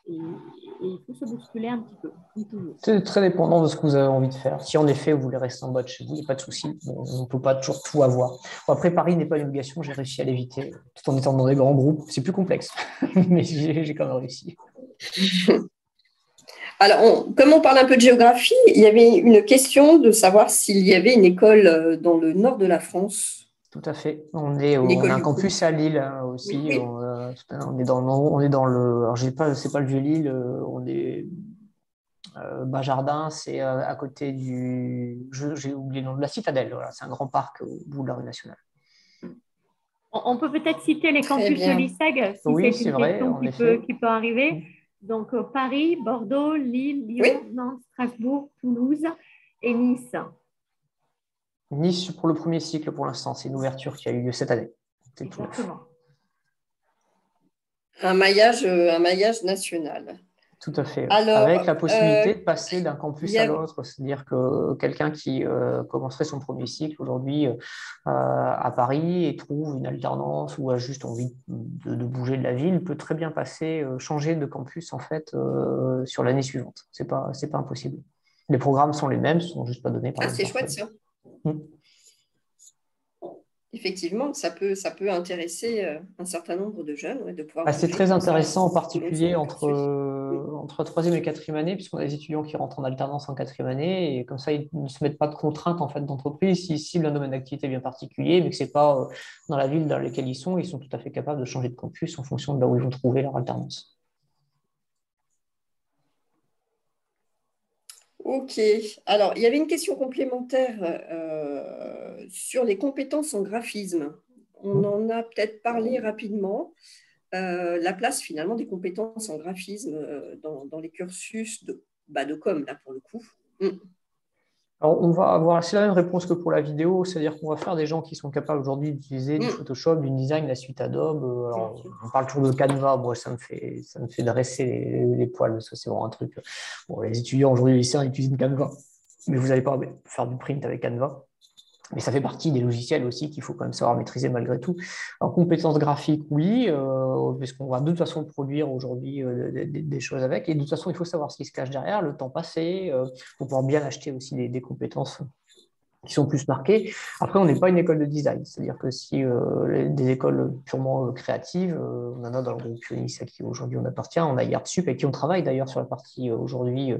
Et il faut se bousculer un petit peu, comme toujours.
C'est très dépendant de ce que vous avez envie de faire. Si en effet vous voulez rester en bas de chez vous, il n'y a pas de souci. Bon, on ne peut pas toujours tout avoir. Bon, après, Paris n'est pas une obligation, j'ai réussi à l'éviter tout en étant dans des grands groupes. C'est plus complexe, mais j'ai quand même réussi.
Alors, comme on parle un peu de géographie, il y avait une question de savoir s'il y avait une école dans le nord de la France.
Tout à fait. On a un campus à Lille aussi.
Oui.
On est dans le. Alors, c'est pas le Vieux-Lille, on est. Bajardin, c'est à côté du. J'ai oublié le nom de la Citadelle. Voilà, c'est un grand parc au bout de la rue nationale.
On peut peut-être citer les campus de l'ISEG, si
Oui,
c'est une
vrai,
question qui peut arriver. Donc, Paris, Bordeaux, Lille, Lyon, Nantes, Strasbourg, Toulouse et Nice.
Nice pour le premier cycle pour l'instant, c'est une ouverture qui a eu lieu cette année. C'est tout neuf.
Un maillage national.
Tout à fait.
Alors,
avec la possibilité de passer d'un campus à l'autre, c'est-à-dire que quelqu'un qui commencerait son premier cycle aujourd'hui à Paris et trouve une alternance ou a juste envie de bouger de la ville peut très bien changer de campus en fait sur l'année suivante. C'est pas impossible. Les programmes sont les mêmes, ne sont juste pas donnés par.
C'est chouette ça. Effectivement, ça peut intéresser un certain nombre de jeunes de pouvoir.
C'est très intéressant, en particulier entre troisième et quatrième année, puisqu'on a des étudiants qui rentrent en alternance en quatrième année, et comme ça, ils ne se mettent pas de contraintes en fait, d'entreprise. S'ils ciblent un domaine d'activité bien particulier, mais que ce n'est pas dans la ville dans laquelle ils sont tout à fait capables de changer de campus en fonction de là où ils vont trouver leur alternance.
Ok. Alors, il y avait une question complémentaire sur les compétences en graphisme. On en a peut-être parlé rapidement. La place, finalement, des compétences en graphisme dans les cursus de com, là, pour le coup.
Alors, on va avoir la même réponse que pour la vidéo, c'est-à-dire qu'on va faire des gens qui sont capables aujourd'hui d'utiliser du Photoshop, du design, la suite Adobe. Alors, on parle toujours de Canva, moi ça me fait dresser les poils, ça c'est vraiment un truc. Bon, les étudiants aujourd'hui au lycée utilisent Canva, mais vous n'allez pas faire du print avec Canva. Mais ça fait partie des logiciels aussi qu'il faut quand même savoir maîtriser malgré tout. Alors, compétences graphiques, oui, parce qu'on va de toute façon produire aujourd'hui des choses avec. Et de toute façon, il faut savoir ce qui se cache derrière, le temps passé, pour pouvoir bien acheter aussi des compétences qui sont plus marquées. Après, on n'est pas une école de design, c'est-à-dire que si des écoles purement créatives, on en a dans le groupe Nice à qui aujourd'hui on appartient, on a IARTSUP avec qui on travaille d'ailleurs sur la partie aujourd'hui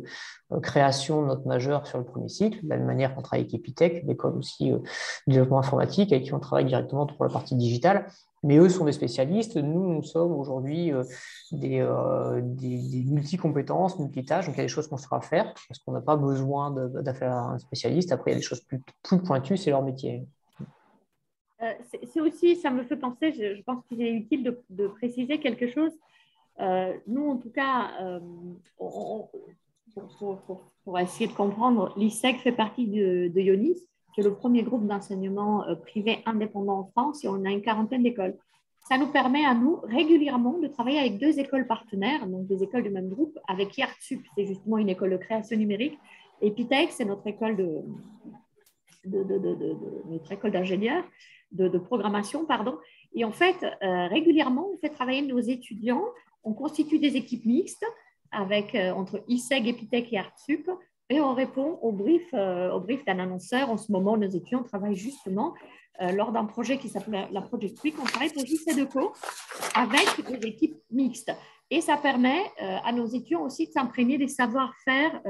création de note majeure sur le premier cycle, de la même manière qu'on travaille avec Epitech, l'école aussi de développement informatique, avec qui on travaille directement pour la partie digitale. Mais eux sont des spécialistes. Nous sommes aujourd'hui des multi-compétences, multitâches. Donc, il y a des choses qu'on saura faire parce qu'on n'a pas besoin d'affaire un spécialiste. Après, il y a des choses plus pointues, c'est leur métier.
C'est aussi, ça me fait penser, je pense qu'il est utile de préciser quelque chose. Nous, en tout cas, pour essayer de comprendre, l'ISEG fait partie de IONIS, qui est le premier groupe d'enseignement privé indépendant en France, et on a une quarantaine d'écoles. Ça nous permet à nous régulièrement de travailler avec 2 écoles partenaires, donc des écoles du même groupe, avec IARTSUP, c'est justement une école de création numérique, et Epitech, c'est notre école notre école d'ingénieurs, de programmation, pardon. Et en fait, régulièrement, on fait travailler nos étudiants, on constitue des équipes mixtes entre ISEG, Epitech et IARTSUP, et on répond au brief d'un annonceur. En ce moment, nos étudiants travaillent justement lors d'un projet qui s'appelle la Project Week. On travaille pour JC-Deco avec des équipes mixtes. Et ça permet à nos étudiants aussi de s'imprégner des savoir-faire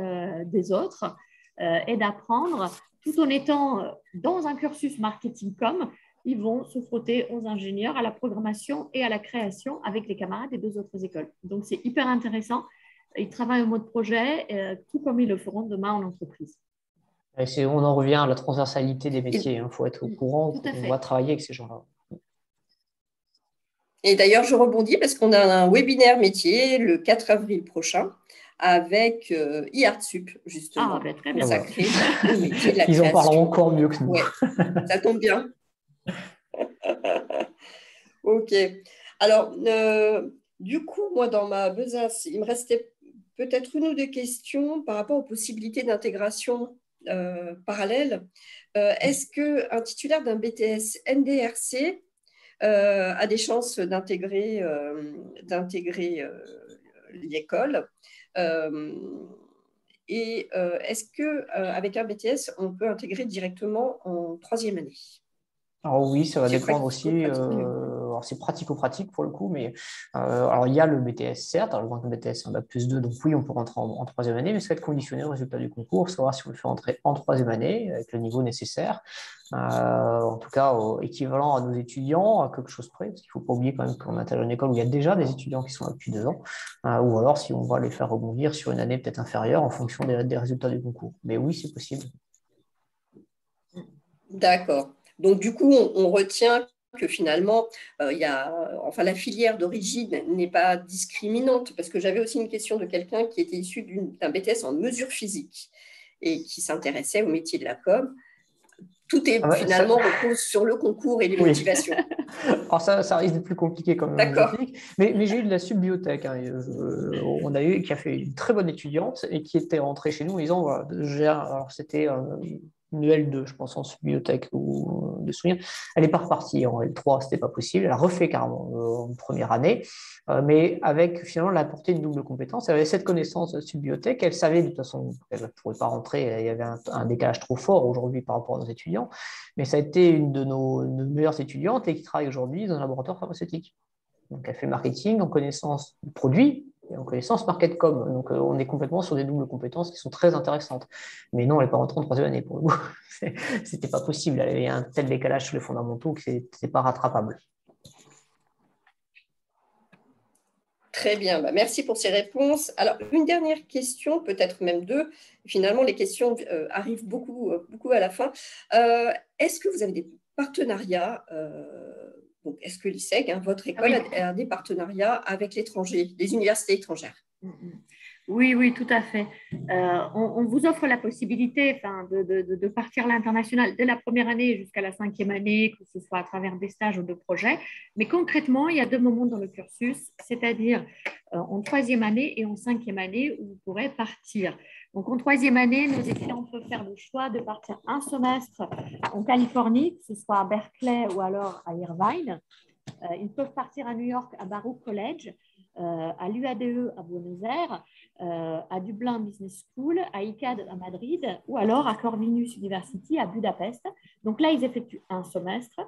des autres et d'apprendre tout en étant dans un cursus marketing-com, ils vont se frotter aux ingénieurs, à la programmation et à la création avec les camarades des 2 autres écoles. Donc, c'est hyper intéressant. Ils travaillent en mode projet, tout comme ils le feront demain en entreprise.
On en revient à la transversalité des métiers. Il faut être au courant
Tout à
qu'on
fait.
va travailler avec ces gens-là.
Et d'ailleurs, je rebondis parce qu'on a un webinaire métier le 4 avril prochain avec iArtSup, justement,
Très bien.
consacré au métier de la
Ils en
création.
parleront encore mieux que nous.
Ouais, ça tombe bien. Ok. Alors, du coup, moi, dans ma besace, il me restait peut-être 1 ou 2 questions par rapport aux possibilités d'intégration parallèle. Est-ce qu'un titulaire d'un BTS NDRC a des chances d'intégrer l'école et est-ce qu'avec un BTS, on peut intégrer directement en 3e année?
Alors oui, ça va
C'est
dépendre aussi. Alors c'est pratico-pratique pour le coup, mais alors il y a le BTS, certes. Alors le BTS, c'est un bac+2, donc oui, on peut rentrer en 3e année, mais ça va être conditionné au résultat du concours, savoir si on le fait entrer en 3e année avec le niveau nécessaire. En tout cas, équivalent à nos étudiants, à quelque chose près, parce qu'il ne faut pas oublier quand même qu'on intègre une école où il y a déjà des étudiants qui sont là depuis 2 ans, ou alors si on va les faire rebondir sur une année peut-être inférieure en fonction des résultats du concours. Mais oui, c'est possible.
D'accord. Donc, du coup, on retient que finalement, la filière d'origine n'est pas discriminante, parce que j'avais aussi une question de quelqu'un qui était issu d'un BTS en mesure physique et qui s'intéressait au métier de la com. Tout est finalement repose sur le concours et les motivations.
Alors ça risque d'être plus compliqué quand même.
D'accord.
Mais j'ai eu de la subbiotech. On a eu qui a fait une très bonne étudiante et qui était rentrée chez nous en disant voilà, alors c'était une L2, je pense, en subbiotech ou de souvenir. Elle n'est pas repartie en L3, c'était pas possible. Elle a refait carrément en première année, mais avec finalement, elle a apporté une double compétence. Elle avait cette connaissance de subbiotech. Elle savait de toute façon qu'elle ne pourrait pas rentrer. Il y avait un décalage trop fort aujourd'hui par rapport à nos étudiants. Mais ça a été une de nos meilleures étudiantes et qui travaille aujourd'hui dans un laboratoire pharmaceutique. Donc, elle fait marketing en connaissance du produit et en connaissance market-com. Donc, on est complètement sur des doubles compétences qui sont très intéressantes. Mais non, elle n'est pas rentrée en 3e année pour le coup. C'était pas possible. Elle avait un tel décalage sur les fondamentaux que c'était pas rattrapable.
Très bien, merci pour ces réponses. Alors, une dernière question, peut-être même 2. Finalement, les questions arrivent beaucoup à la fin. Est-ce que vous avez des partenariats donc, est-ce que l'ISEG, votre école, a des partenariats avec l'étranger, des universités étrangères?
Oui, tout à fait. On vous offre la possibilité de partir à l'international dès la première année jusqu'à la 5e année, que ce soit à travers des stages ou de projets. Mais concrètement, il y a 2 moments dans le cursus, c'est-à-dire en 3e année et en 5e année où vous pourrez partir. Donc, en 3e année, nos étudiants peuvent faire le choix de partir un semestre en Californie, que ce soit à Berkeley ou alors à Irvine. Ils peuvent partir à New York, à Baruch College, à l'UADE à Buenos Aires, à Dublin Business School, à ICAD à Madrid ou alors à Corvinus University à Budapest. Donc là, ils effectuent un semestre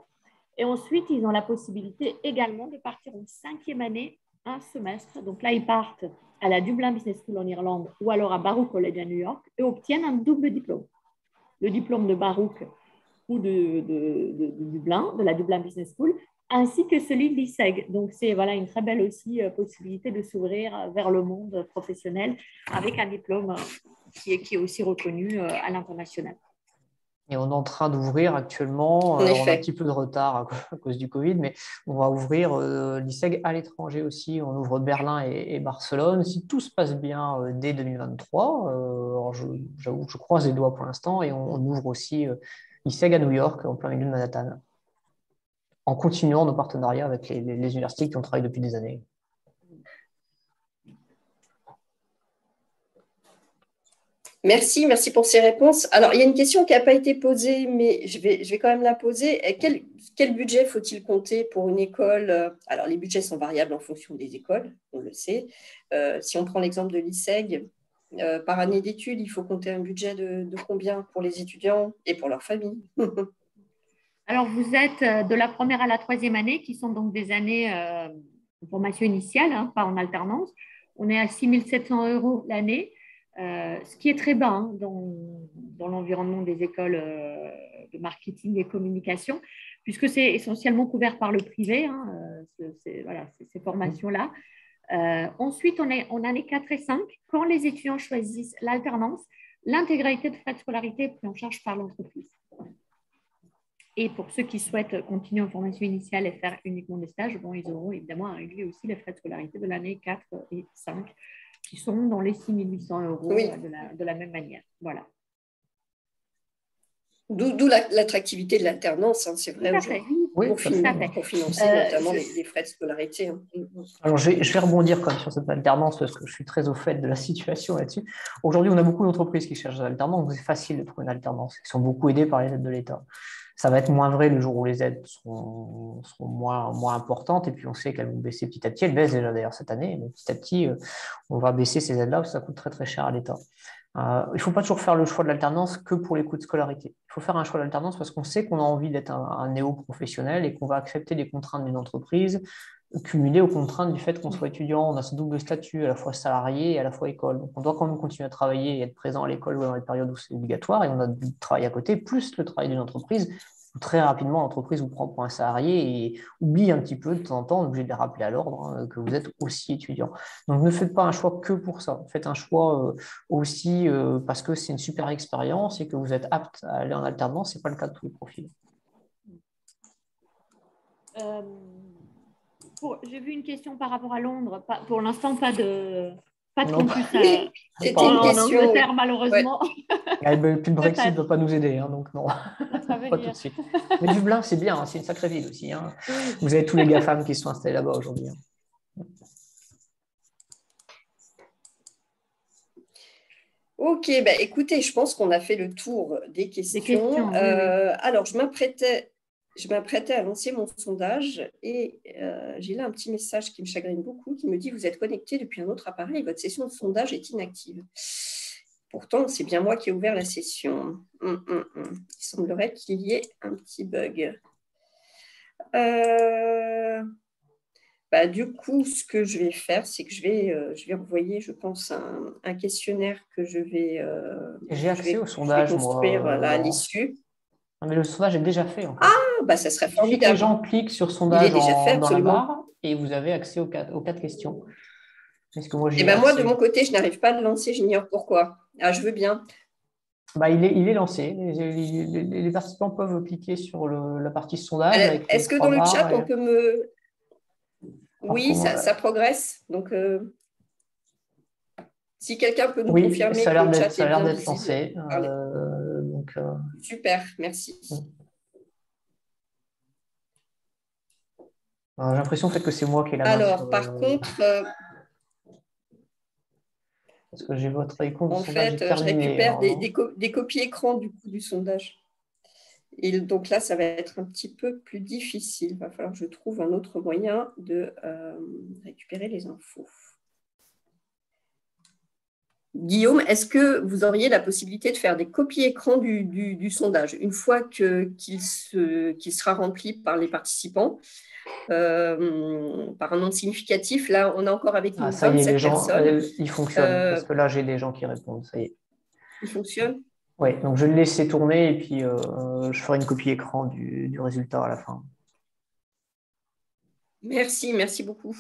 et ensuite, ils ont la possibilité également de partir en 5e année un semestre. Donc là, ils partent à la Dublin Business School en Irlande ou alors à Baruch College à New York et obtiennent un double diplôme. Le diplôme de Baruch ou de Dublin, de la Dublin Business School, ainsi que celui de l'ISEG. Donc, c'est une très belle aussi possibilité de s'ouvrir vers le monde professionnel avec un diplôme qui est aussi reconnu à l'international.
Et on est en train d'ouvrir actuellement, on a un petit peu de retard à cause du Covid, mais on va ouvrir l'ISEG à l'étranger aussi. On ouvre Berlin et Barcelone. Si tout se passe bien dès 2023, alors j'avoue que je croise les doigts pour l'instant, et on ouvre aussi l'ISEG à New York, en plein milieu de Manhattan, en continuant nos partenariats avec les universités qui ont travaillé depuis des années.
Merci pour ces réponses. Alors, il y a une question qui n'a pas été posée, mais je vais quand même la poser. Quel budget faut-il compter pour une école? Alors, les budgets sont variables en fonction des écoles, on le sait. Si on prend l'exemple de l'ISEG, par année d'études, il faut compter un budget de combien pour les étudiants et pour leurs familles?
Alors, vous êtes de la première à la 3e année, qui sont donc des années de formation initiale, pas en alternance. On est à 6 700 € l'année. ce qui est très bas hein, dans l'environnement des écoles de marketing et communication, puisque c'est essentiellement couvert par le privé, hein, ces formations-là. Ensuite, en année 4 et 5, quand les étudiants choisissent l'alternance, l'intégralité de frais de scolarité est prise en charge par l'entreprise. Et pour ceux qui souhaitent continuer en formation initiale et faire uniquement des stages, bon, ils auront évidemment à régler aussi les frais de scolarité de l'année 4 et 5, qui sont dans les 6 800 €
Oui.
de la même manière. Voilà.
D'où l'attractivité de l'alternance, hein, c'est vrai aujourd'hui,
oui,
pour financer notamment les frais de scolarité. Hein.
Alors, je vais rebondir quand même sur cette alternance parce que je suis très au fait de la situation là-dessus. Aujourd'hui, on a beaucoup d'entreprises qui cherchent des alternances, donc c'est facile de trouver une alternance. Ils sont beaucoup aidés par les aides de l'État. Ça va être moins vrai le jour où les aides seront moins importantes et puis on sait qu'elles vont baisser petit à petit. Elles baissent déjà d'ailleurs cette année, mais petit à petit, on va baisser ces aides-là parce que ça coûte très très cher à l'État. Il ne faut pas toujours faire le choix de l'alternance que pour les coûts de scolarité. Il faut faire un choix d'alternance parce qu'on sait qu'on a envie d'être un néo-professionnel et qu'on va accepter les contraintes d'une entreprise cumulées aux contraintes du fait qu'on soit étudiant. On a ce double statut, à la fois salarié et à la fois école. Donc on doit quand même continuer à travailler et être présent à l'école dans les périodes où c'est obligatoire et on a du travail à côté, plus le travail d'une entreprise. Très rapidement, l'entreprise vous prend pour un salarié et oublie un petit peu de temps en temps, on est obligé de les rappeler à l'ordre, hein, que vous êtes aussi étudiant. Donc ne faites pas un choix que pour ça. Faites un choix aussi parce que c'est une super expérience et que vous êtes apte à aller en alternance. Ce n'est pas le cas de tous les profils.
J'ai vu une question par rapport à Londres. Pour l'instant, pas de campus
en
Angleterre, malheureusement.
Ouais. Puis le Brexit ne va pas nous aider, hein, donc non, pas tout de suite. Mais Dublin, c'est bien, hein, c'est une sacrée ville aussi. Hein. Oui. Vous avez tous les GAFAM qui se sont installés là-bas aujourd'hui. Hein.
Ok, bah, écoutez, je pense qu'on a fait le tour des questions.
Oui.
Alors, je m'apprêtais à lancer mon sondage et j'ai là un petit message qui me chagrine beaucoup, qui me dit « Vous êtes connecté depuis un autre appareil, votre session de sondage est inactive. » Pourtant, c'est bien moi qui ai ouvert la session. Il semblerait qu'il y ait un petit bug. Du coup, ce que je vais faire, c'est que je vais envoyer, je pense, un questionnaire que je vais
J'ai accès au sondage,
construire
moi,
là, à l'issue.
Mais le sondage est déjà fait. En fait.
Ça serait formidable.
Les gens cliquent sur sondage
déjà fait,
dans la barre et vous avez accès aux 4 questions. Est-ce que moi,
moi, de mon côté, je n'arrive pas à le lancer, j'ignore pourquoi. Je veux bien.
Il est lancé. Les participants peuvent cliquer sur la partie sondage.
Est-ce que dans le chat, on peut me… Oui, ça progresse. Donc, si quelqu'un peut nous confirmer que le chat est bien visible.
Lancé.
Super, merci.
J'ai l'impression que c'est moi qui ai la main.
Alors, par contre…
Parce que j'ai votre icône.
En fait, je récupère des copies écran du sondage. Et donc là, ça va être un petit peu plus difficile. Il va falloir que je trouve un autre moyen de récupérer les infos. Guillaume, est-ce que vous auriez la possibilité de faire des copies écran du sondage une fois qu'il sera rempli par les participants par un nombre significatif? Là, on a encore avec nous 27 personnes.
Il fonctionne, parce que là, j'ai des gens qui répondent. Ça y est.
Il fonctionne?
Oui, donc je vais le laisser tourner et puis je ferai une copie écran du résultat à la fin.
Merci beaucoup.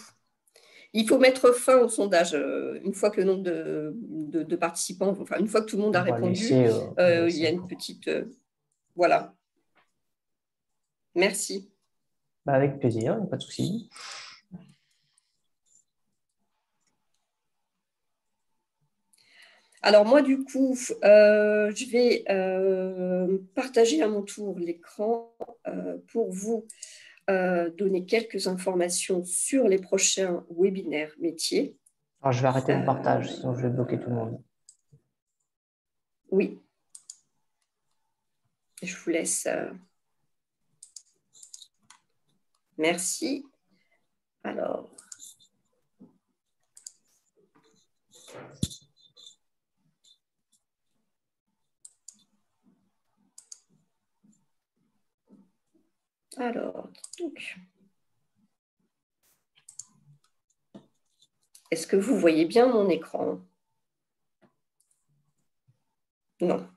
Il faut mettre fin au sondage une fois que le nombre de participants, enfin une fois que tout le monde a répondu, il y a une petite… voilà. Merci.
Avec plaisir, pas de souci.
Alors moi, du coup, je vais partager à mon tour l'écran pour vous donner quelques informations sur les prochains webinaires métiers.
Alors, je vais arrêter le partage, sinon je vais bloquer tout le monde.
Oui. Je vous laisse. Merci. Alors. Donc. Est-ce que vous voyez bien mon écran? Non.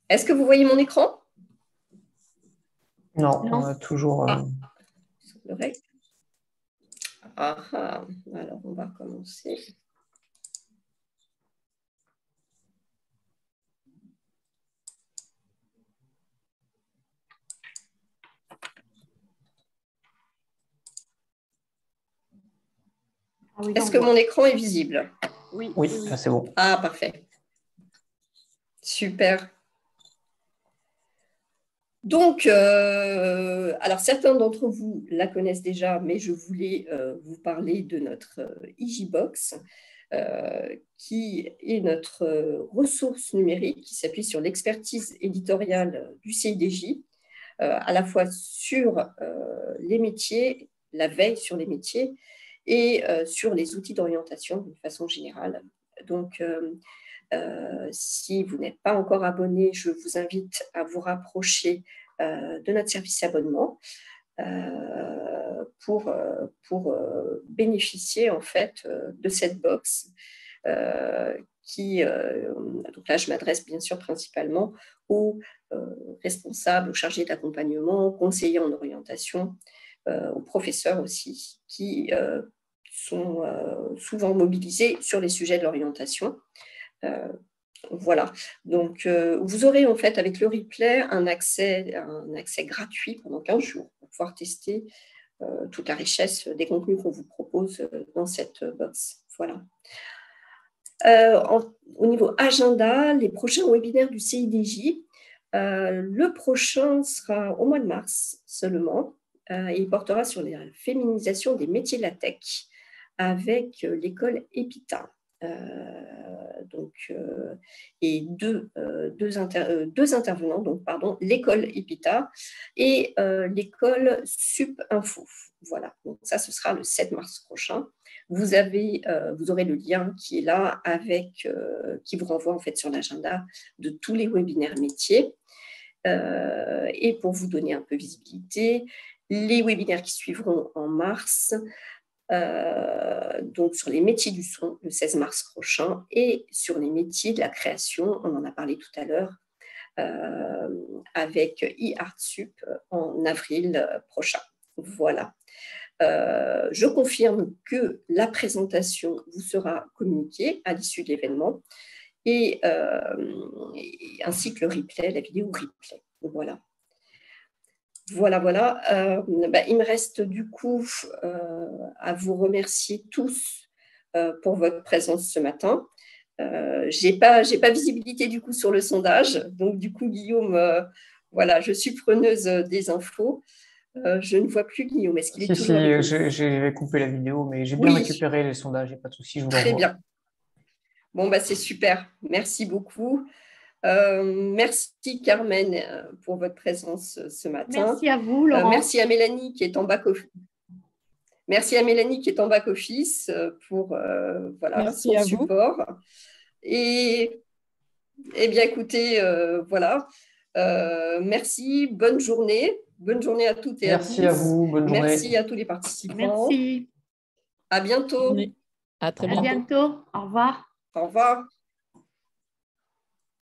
Est-ce que vous voyez mon écran?
Non, on a toujours...
Alors, on va recommencer. Est-ce que mon écran est visible?
Oui, c'est bon.
Ah, parfait. Super. Donc, alors certains d'entre vous la connaissent déjà, mais je voulais vous parler de notre EasyBox, qui est notre ressource numérique qui s'appuie sur l'expertise éditoriale du CIDJ, à la fois sur les métiers, la veille sur les métiers et sur les outils d'orientation d'une façon générale. Donc, si vous n'êtes pas encore abonné, je vous invite à vous rapprocher de notre service abonnement pour bénéficier en fait de cette box donc là je m'adresse bien sûr principalement aux responsables, aux chargés d'accompagnement, aux conseillers en orientation, aux professeurs aussi qui sont souvent mobilisés sur les sujets de l'orientation. Voilà, donc vous aurez en fait avec le replay un accès gratuit pendant 15 jours pour pouvoir tester toute la richesse des contenus qu'on vous propose dans cette box. Voilà. Au niveau agenda, les prochains webinaires du CIDJ, le prochain sera au mois de mars seulement, et il portera sur la féminisation des métiers de la tech avec l'école EPITA. Et deux intervenants, donc, pardon, l'école EPITA et l'école SupInfo. Voilà, donc ça, ce sera le 7 mars prochain. Vous aurez le lien qui est là qui vous renvoie en fait sur l'agenda de tous les webinaires métiers. Et pour vous donner un peu visibilité, les webinaires qui suivront en mars, donc sur les métiers du son le 16 mars prochain et sur les métiers de la création, on en a parlé tout à l'heure, avec eArtSup en avril prochain. Voilà. Je confirme que la présentation vous sera communiquée à l'issue de l'événement et ainsi que le replay, la vidéo replay. Voilà. Voilà. Il me reste du coup à vous remercier tous pour votre présence ce matin. J'ai pas visibilité du coup sur le sondage, donc du coup Guillaume, voilà, je suis preneuse des infos. Je ne vois plus Guillaume. Est-ce qu'il est toujours avec nous?
J'ai coupé la vidéo, mais j'ai bien récupéré les sondages, il n'y a pas de souci, je vous l'envoie.
Très bien. Bon, c'est super. Merci beaucoup. Merci Carmen pour votre présence ce matin.
Merci à vous, Laurent.
Merci à Mélanie qui est en back-office. Merci à Mélanie qui est en back-office pour son support. Et bien écoutez, voilà. Merci, bonne journée. Bonne journée à toutes et à tous.
Merci à vous, bonne journée.
Merci à tous les participants.
Merci.
À bientôt.
À très bientôt.
À bientôt. Au revoir.
Au revoir.